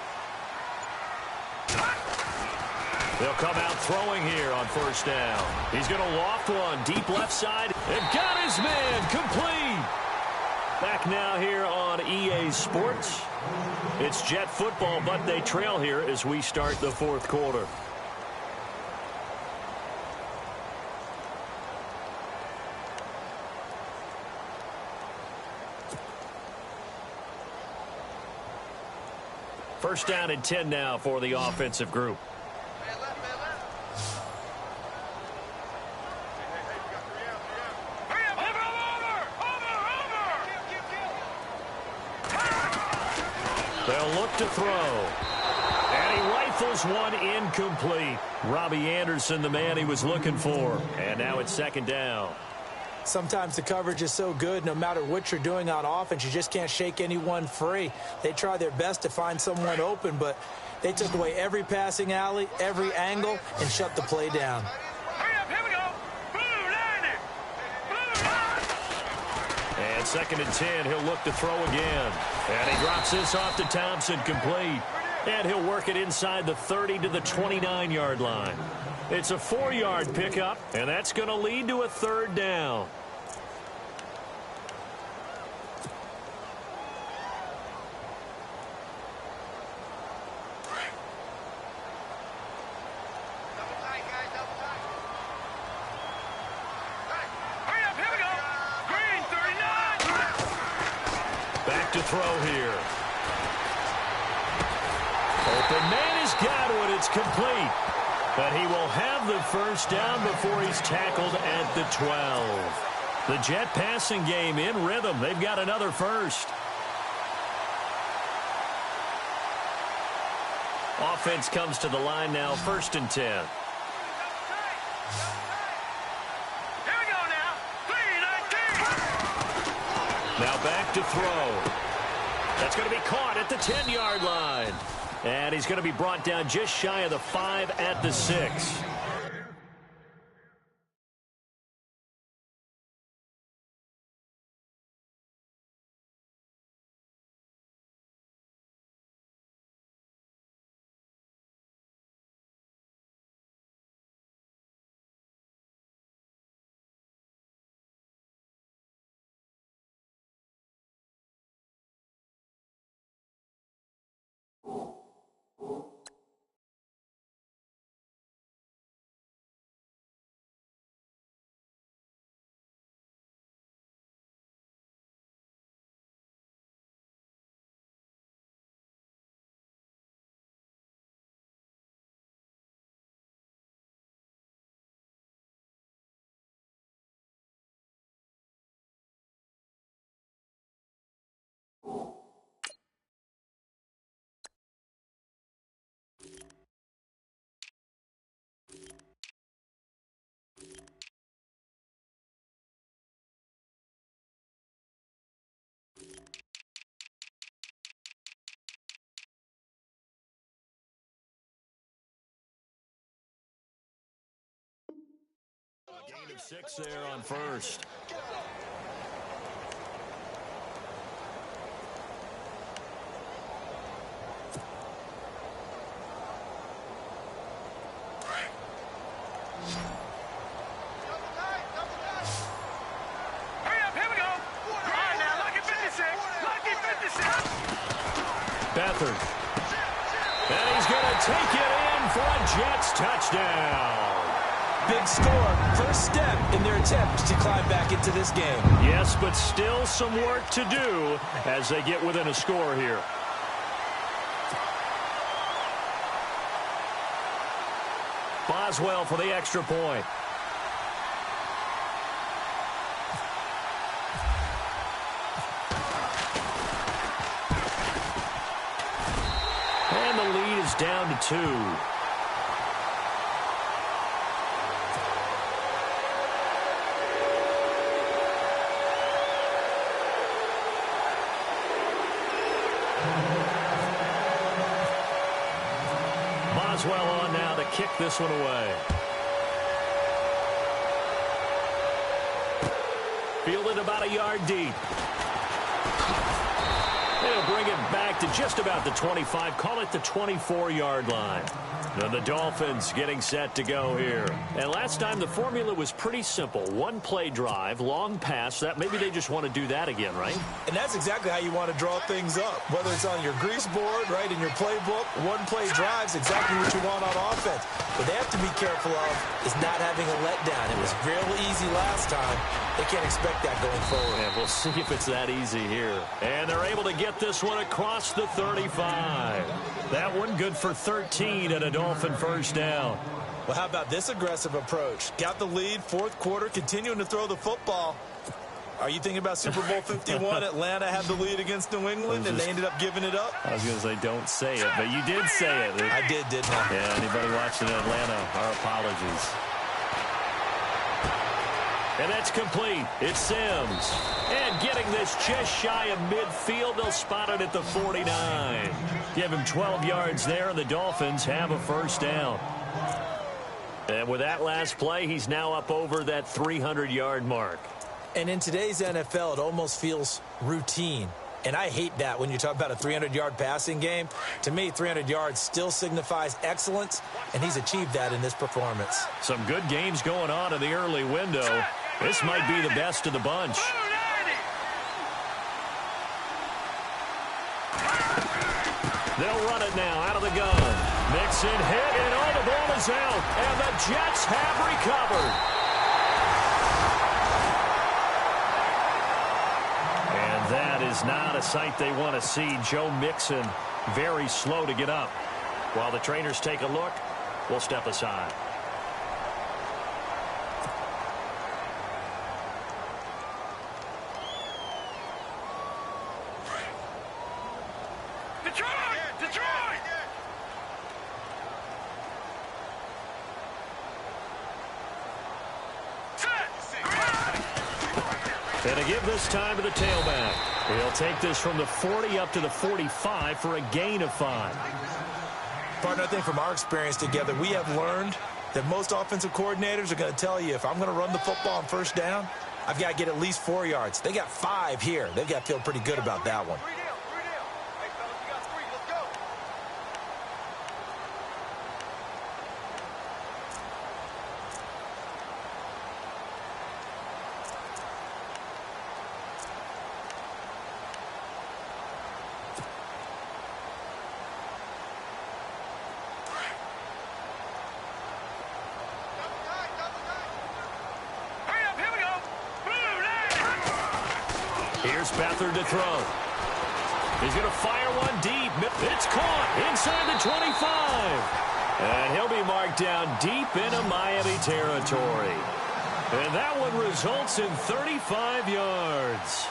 They'll come out throwing here on 1st down. He's going to loft one deep left side. And got his man complete. Back now here on EA Sports. It's Jet football, but they trail here as we start the 4th quarter. First down and 10 now for the offensive group. They'll look to throw. And he rifles one incomplete. Robbie Anderson, the man he was looking for. And now it's 2nd down. Sometimes the coverage is so good, no matter what you're doing on offense, you just can't shake anyone free. They try their best to find someone open, but they took away every passing alley, every angle, and shut the play down. Hurry up, here we go. Blue line it. Blue line. And 2nd and 10, he'll look to throw again. And he drops this off to Thompson, complete. And he'll work it inside the 30 to the 29-yard line. It's a 4-yard pickup, and that's going to lead to a 3rd down. Hurry up, here we go. Green 39. Back to throw here. Open man has got it. It's complete. But he will have the 1st down before he's tackled at the 12. The Jet passing game in rhythm. They've got another 1st. Offense comes to the line now, 1st and 10. Here we go now. 3-19. Now back to throw. That's going to be caught at the 10-yard line. And he's going to be brought down just shy of the 5 at the 6. A gain of 6 there on 1st. Hurry up, here we go. All right, now, lucky 56. Lucky 56. Beathard. And he's going to take it in for a Jets touchdown. Big score, first step in their attempt to climb back into this game. Yes, but still some work to do as they get within a score here. Boswell for the extra point. And the lead is down to 2. Boswell on now to kick this one away. Fielded about a yard deep. They'll bring it back to just about the 25, call it the 24-yard line. Now the Dolphins getting set to go here. And last time the formula was pretty simple. One play drive, long pass. That maybe they just want to do that again, right? And that's exactly how you want to draw things up. Whether it's on your grease board, right, in your playbook, one play drive's exactly what you want on offense. What they have to be careful of is not having a letdown. It was real easy last time. They can't expect that going forward. And we'll see if it's that easy here. And they're able to get this one across the 35. That one good for 13 and a Dolphin 1st down. Well, how about this aggressive approach? Got the lead, 4th quarter, continuing to throw the football. Are you thinking about Super Bowl 51? Atlanta had the lead against New England, and they ended up giving it up? I was going to say don't say it, but you did say it. I did, didn't I? Yeah, anybody watching in Atlanta, our apologies. And that's complete. It's Sims. And getting this just shy of midfield, they'll spot it at the 49. Give him 12 yards there, and the Dolphins have a first down. And with that last play, he's now up over that 300-yard mark. And in today's NFL, it almost feels routine. And I hate that when you talk about a 300-yard passing game. To me, 300 yards still signifies excellence, and he's achieved that in this performance. Some good games going on in the early window. This might be the best of the bunch. They'll run it now out of the gun. Mixon hit, and all the ball is out. And the Jets have recovered. And that is not a sight they want to see. Joe Mixon very slow to get up. While the trainers take a look, we'll step aside. And to give this time to the tailback. He'll take this from the 40 up to the 45 for a gain of 5. Partner, I think from our experience together, we have learned that most offensive coordinators are going to tell you, if I'm going to run the football on first down, I've got to get at least 4 yards. They got 5 here. They've got to feel pretty good about that one. Here's Beathard to throw. He's going to fire one deep. It's caught inside the 25. And he'll be marked down deep into Miami territory. And that one results in 35 yards.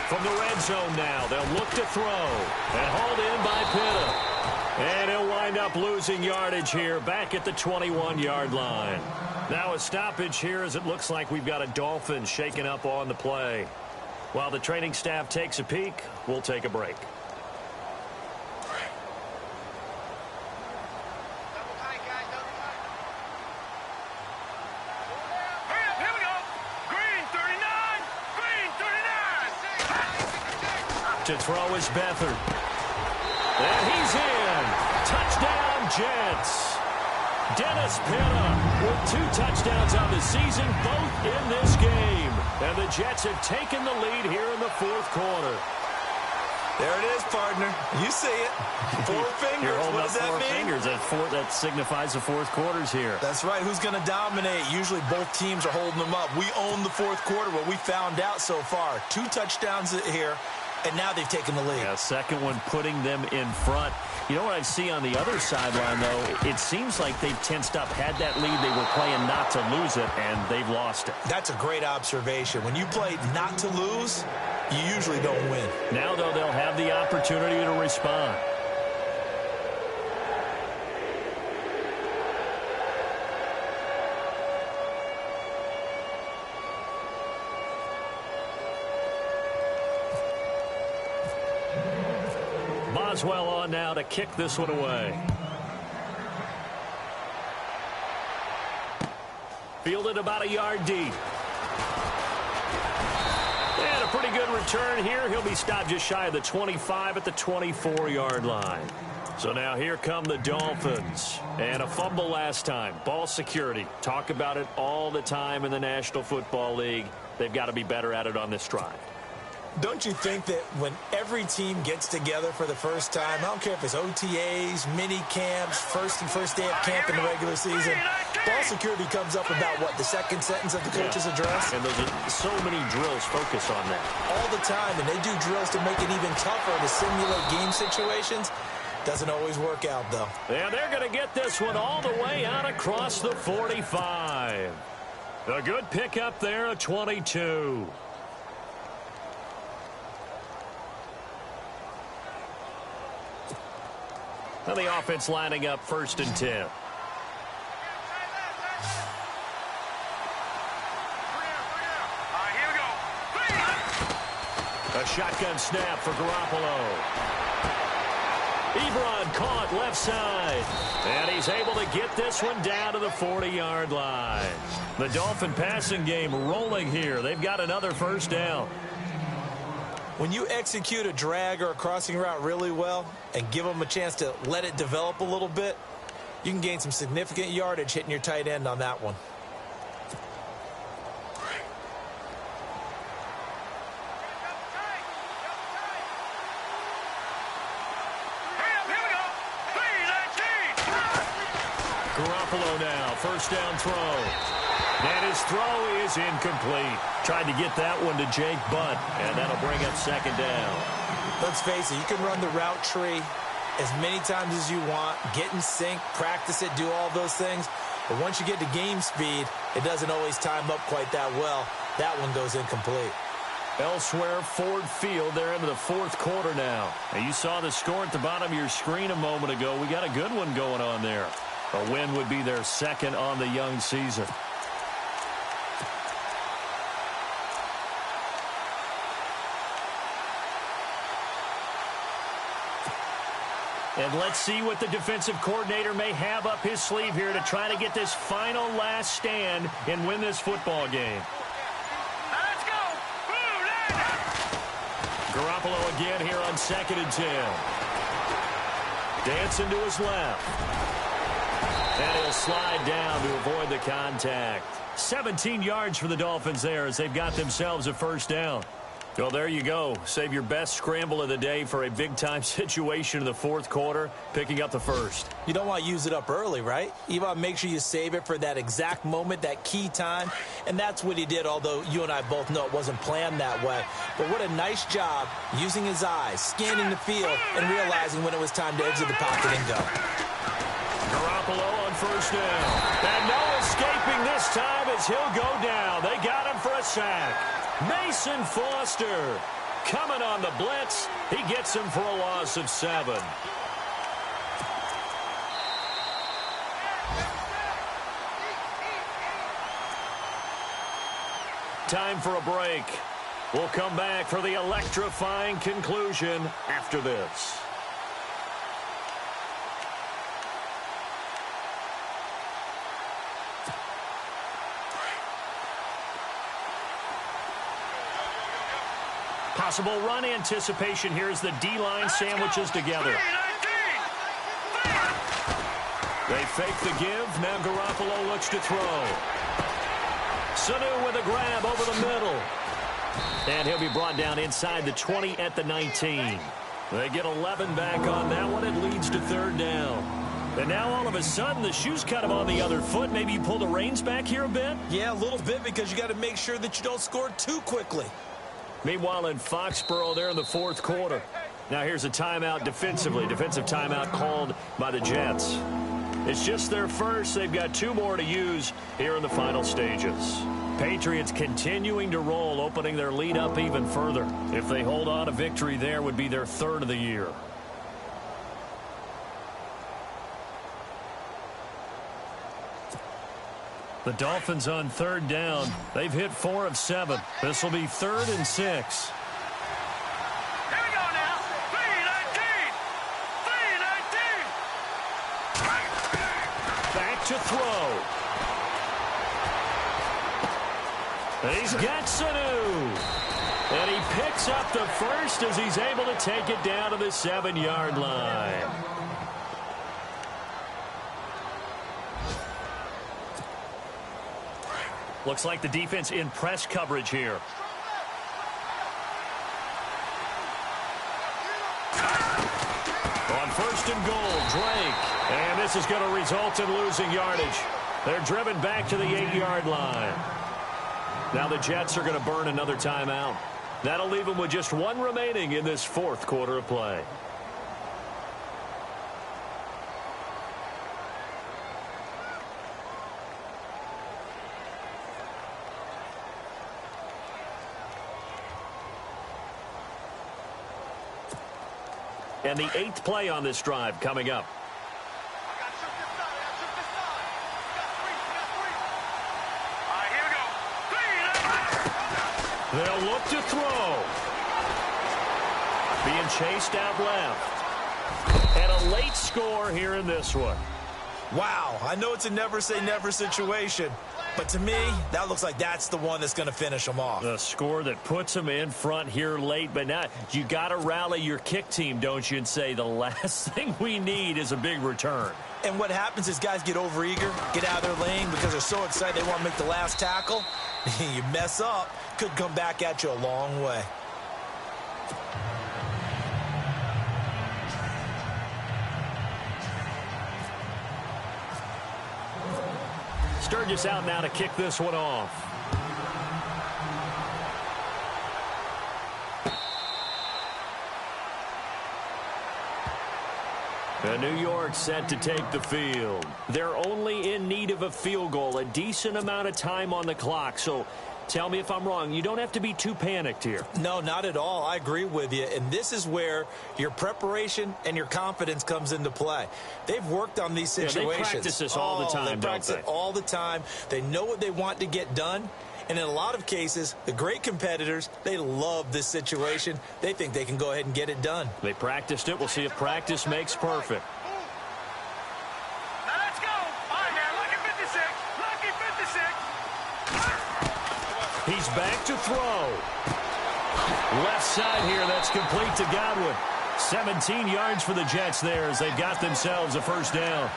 From the red zone now, they'll look to throw. And hauled in by Pitta. And he'll wind up losing yardage here back at the 21-yard line. Now a stoppage here as it looks like we've got a Dolphin shaken up on the play. While the training staff takes a peek, we'll take a break. To throw is Beathard. And he's in. Touchdown, Jets. Dennis Pitta with 2 touchdowns on the season, both in this game. And the Jets have taken the lead here in the 4th quarter. There it is, partner. You see it. 4 fingers. You're holding what up does that 4 mean? fingers. That signifies the 4th quarter's here. That's right. Who's going to dominate? Usually both teams are holding them up. We own the 4th quarter. What we found out so far, 2 touchdowns here. And now they've taken the lead. Yeah, second one putting them in front. You know what I see on the other sideline, though? It seems like they've tensed up, had that lead. They were playing not to lose it, and they've lost it. That's a great observation. When you play not to lose, you usually don't win. Now, though, they'll have the opportunity to respond. Boswell on now to kick this one away. Fielded about a yard deep. And a pretty good return here. He'll be stopped just shy of the 25 at the 24-yard line. So now here come the Dolphins. And a fumble last time. Ball security. Talk about it all the time in the National Football League. They've got to be better at it on this drive. Don't you think that when every team gets together for the first time, I don't care if it's OTAs, mini camps, first day of camp in the regular season, Ball security comes up about, what, the second sentence of the coach's address? And there's so many drills focus on that. All the time, and they do drills to make it even tougher to simulate game situations. Doesn't always work out, though. And they're going to get this one all the way out across the 45. A good pickup there, a 22. Now the offense lining up 1st and 10. A shotgun snap for Garoppolo. Ebron caught left side. And he's able to get this one down to the 40-yard line. The Dolphin passing game rolling here. They've got another 1st down. When you execute a drag or a crossing route really well and give them a chance to let it develop a little bit, you can gain some significant yardage hitting your tight end on that one. Garoppolo now, 1st down throw. And his throw is incomplete. Tried to get that one to Jake Butt, and that'll bring up 2nd down. Let's face it, you can run the route tree as many times as you want, get in sync, practice it, do all those things. But once you get to game speed, it doesn't always time up quite that well. That one goes incomplete. Elsewhere, Ford Field, they're into the 4th quarter now. And you saw the score at the bottom of your screen a moment ago. We got a good one going on there. A win would be their 2nd on the young season. And let's see what the defensive coordinator may have up his sleeve here to try to get this final last stand and win this football game. Let's go. Garoppolo again here on 2nd and 10. Dancing to his left. And he'll slide down to avoid the contact. 17 yards for the Dolphins there as they've got themselves a 1st down. Well, there you go. Save your best scramble of the day for a big-time situation in the 4th quarter, picking up the 1st. You don't want to use it up early, right? You want to make sure you save it for that exact moment, that key time. And that's what he did, although you and I both know it wasn't planned that way. But what a nice job using his eyes, scanning the field, and realizing when it was time to exit the pocket and go. Garoppolo on 1st down. And no escaping this time as he'll go down. They got him for a sack. Mason Foster coming on the blitz. He gets him for a loss of 7. Time for a break. We'll come back for the electrifying conclusion after this. Possible run anticipation here as the D-line sandwiches together. They fake the give. Now Garoppolo looks to throw. Sanu with a grab over the middle. And he'll be brought down inside the 20 at the 19. They get 11 back on that one. It leads to 3rd down. And now all of a sudden the shoe's kind of on the other foot. Maybe you pull the reins back here a bit? Yeah, a little bit because you got to make sure that you don't score too quickly. Meanwhile, in Foxborough, they're in the 4th quarter. Now here's a timeout defensively. Defensive timeout called by the Jets. It's just their first. They've got 2 more to use here in the final stages. Patriots continuing to roll, opening their lead up even further. If they hold on, a victory there would be their 3rd of the year. The Dolphins on 3rd down. They've hit 4 of 7. This will be 3rd and 6. Here we go now. 3-19. Back to throw. And he's got Sanu. And he picks up the 1st as he's able to take it down to the 7-yard line. Looks like the defense in press coverage here. On 1st and goal, Drake. And this is going to result in losing yardage. They're driven back to the 8-yard line. Now the Jets are going to burn another timeout. That'll leave them with just one remaining in this fourth quarter of play. And the 8th play on this drive coming up. They'll look to throw. Being chased out left. And a late score here in this one. Wow, I know it's a never-say-never situation, but to me, that looks like that's the one that's going to finish them off. The score that puts them in front here late, but now you got to rally your kick team, don't you, and say the last thing we need is a big return. And what happens is guys get overeager, get out of their lane because they're so excited they want to make the last tackle. You mess up, could come back at you a long way. Sturgis out now to kick this one off. And New York set to take the field. They're only in need of a field goal, a decent amount of time on the clock. So tell me if I'm wrong. You don't have to be too panicked here. No, not at all. I agree with you. And this is where your preparation and your confidence comes into play. They've worked on these situations. Yeah, they practice this all the time, They practice it all the time. They know what they want to get done. And in a lot of cases, the great competitors, they love this situation. They think they can go ahead and get it done. They practiced it. We'll see if practice makes perfect. Now let's go. All right, now, lucky 56. Lucky 56. He's back to throw. Left side here, that's complete to Godwin. 17 yards for the Jets there as they've got themselves a first down.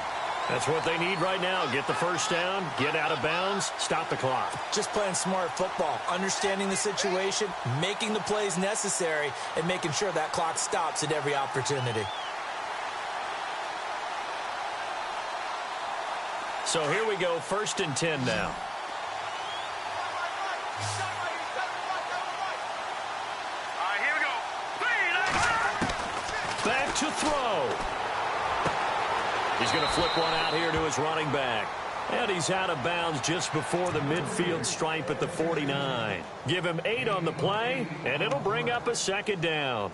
That's what they need right now. Get the first down, get out of bounds, stop the clock. Just playing smart football, understanding the situation, making the plays necessary, and making sure that clock stops at every opportunity. So here we go, 1st and 10 now. All right, here we go. Back to throw. He's going to flip one out here to his running back. And he's out of bounds just before the midfield stripe at the 49. Give him 8 on the play, and it'll bring up a second down.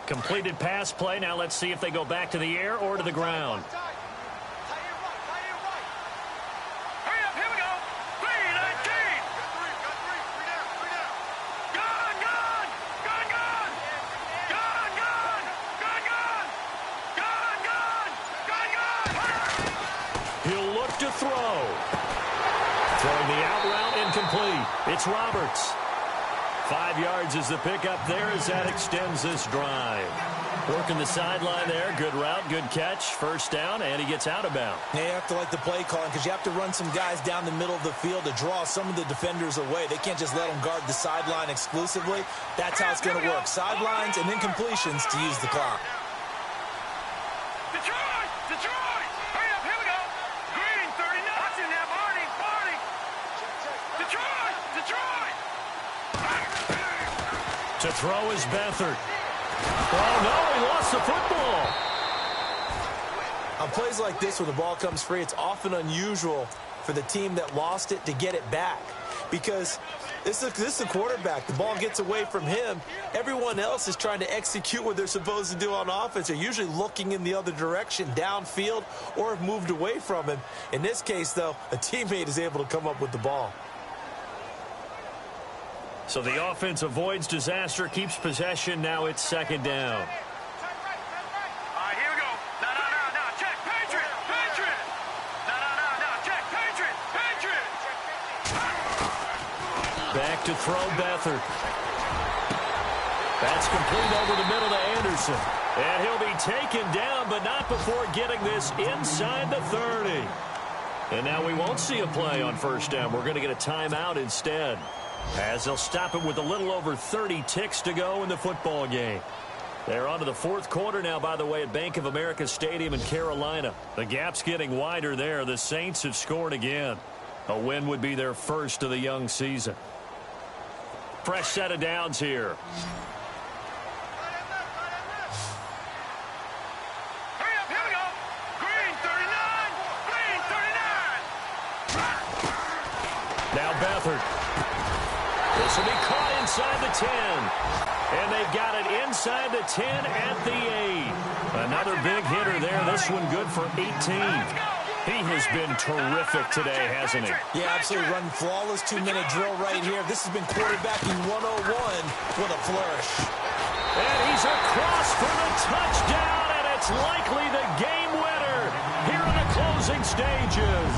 Completed pass play. Now let's see if they go back to the air or to the ground. It's Roberts. 5 yards is the pickup there as that extends this drive. Working the sideline there. Good route, good catch. First down, and he gets out of bounds. Yeah, you have to like the play calling because you have to run some guys down the middle of the field to draw some of the defenders away. They can't just let them guard the sideline exclusively. That's how it's going to work. Sidelines and then completions to use the clock. To throw is Beathard. Oh, no, he lost the football. On plays like this where the ball comes free, it's often unusual for the team that lost it to get it back. Because this is a quarterback. The ball gets away from him. Everyone else is trying to execute what they're supposed to do on offense. They're usually looking in the other direction, downfield, or have moved away from him. In this case, though, a teammate is able to come up with the ball. So the offense avoids disaster, keeps possession. Now it's second down. All right, here we go. No, check, Patriot. No, check, Patriot. Back to throw Beathard. That's complete over the middle to Anderson. And he'll be taken down, but not before getting this inside the 30. And now we won't see a play on first down. We're going to get a timeout instead. as they'll stop it with a little over 30 ticks to go in the football game. They're on to the fourth quarter now, by the way, at Bank of America Stadium in Carolina. The gap's getting wider there. The Saints have scored again. A win would be their first of the young season. Fresh set of downs here. Hurry up, here we go. Green 39. Green 39. Now Beathard. This will be caught inside the 10. And they've got it inside the 10 at the 8. Another big hitter there. This one good for 18. He has been terrific today, hasn't he? Yeah, absolutely. Run flawless 2-minute drill right here. This has been quarterbacking 101 with a flourish. And he's across for the touchdown, and it's likely the game winner here in the closing stages.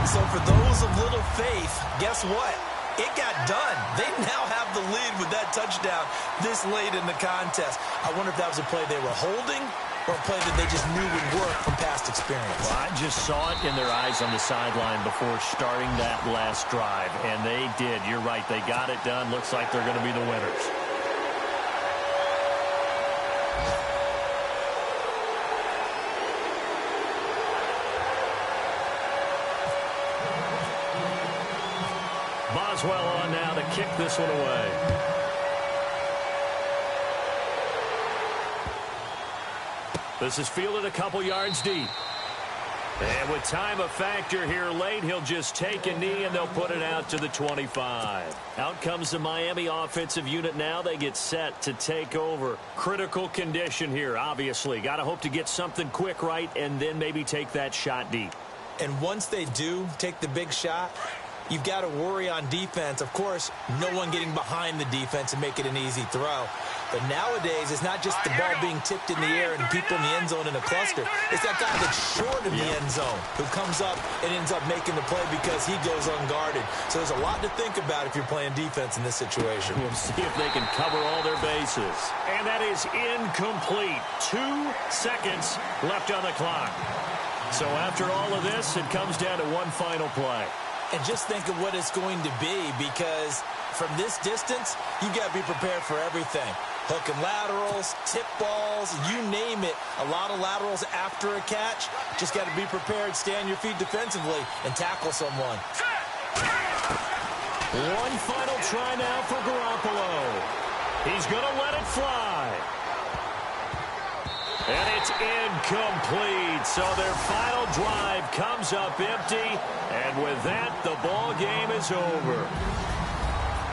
So for those of little faith, guess what? It got done. They now have the lead with that touchdown this late in the contest. I wonder if that was a play they were holding or a play that they just knew would work from past experience. Well, I just saw it in their eyes on the sideline before starting that last drive, and they did. You're right. They got it done. Looks like they're going to be the winners. Boswell on now to kick this one away. This is fielded a couple yards deep. And with time a factor here late, he'll just take a knee and they'll put it out to the 25. Out comes the Miami offensive unit now. They get set to take over. Critical condition here, obviously. Got to hope to get something quick right and then maybe take that shot deep. And once they do take the big shot, you've got to worry on defense. Of course, no one getting behind the defense and make it an easy throw. But nowadays, it's not just the ball being tipped in the air and people in the end zone in a cluster. It's that guy that's short of the end zone who comes up and ends up making the play because he goes unguarded. So there's a lot to think about if you're playing defense in this situation. We'll see if they can cover all their bases. And that is incomplete. 2 seconds left on the clock. So after all of this, it comes down to one final play. And just think of what it's going to be, because from this distance, you've got to be prepared for everything. Hook and laterals, tip balls, you name it. A lot of laterals after a catch. Just got to be prepared, stay on your feet defensively, and tackle someone. One final try now for Garoppolo. He's going to let it fly. And it's incomplete. So their final drive comes up empty. And with that, the ball game is over.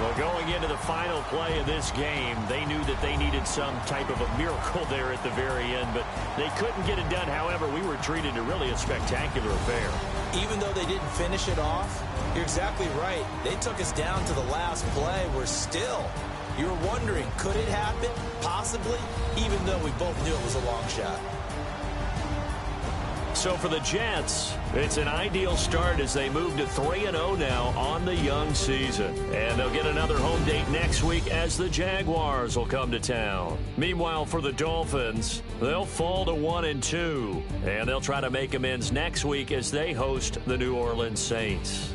Well, going into the final play of this game, they knew that they needed some type of a miracle there at the very end, but they couldn't get it done. However, we were treated to really a spectacular affair. Even though they didn't finish it off, you're exactly right. They took us down to the last play. You're wondering, could it happen? Possibly, even though we both knew it was a long shot. So for the Jets, it's an ideal start as they move to 3-0 now on the young season. And they'll get another home date next week as the Jaguars will come to town. Meanwhile, for the Dolphins, they'll fall to 1-2. And they'll try to make amends next week as they host the New Orleans Saints.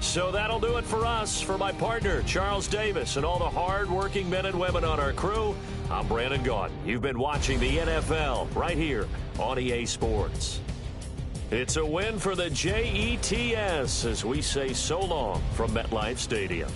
So that'll do it for us. For my partner, Charles Davis, and all the hard-working men and women on our crew, I'm Brandon Gaudin. You've been watching the NFL right here on EA Sports. It's a win for the Jets as we say so long from MetLife Stadium.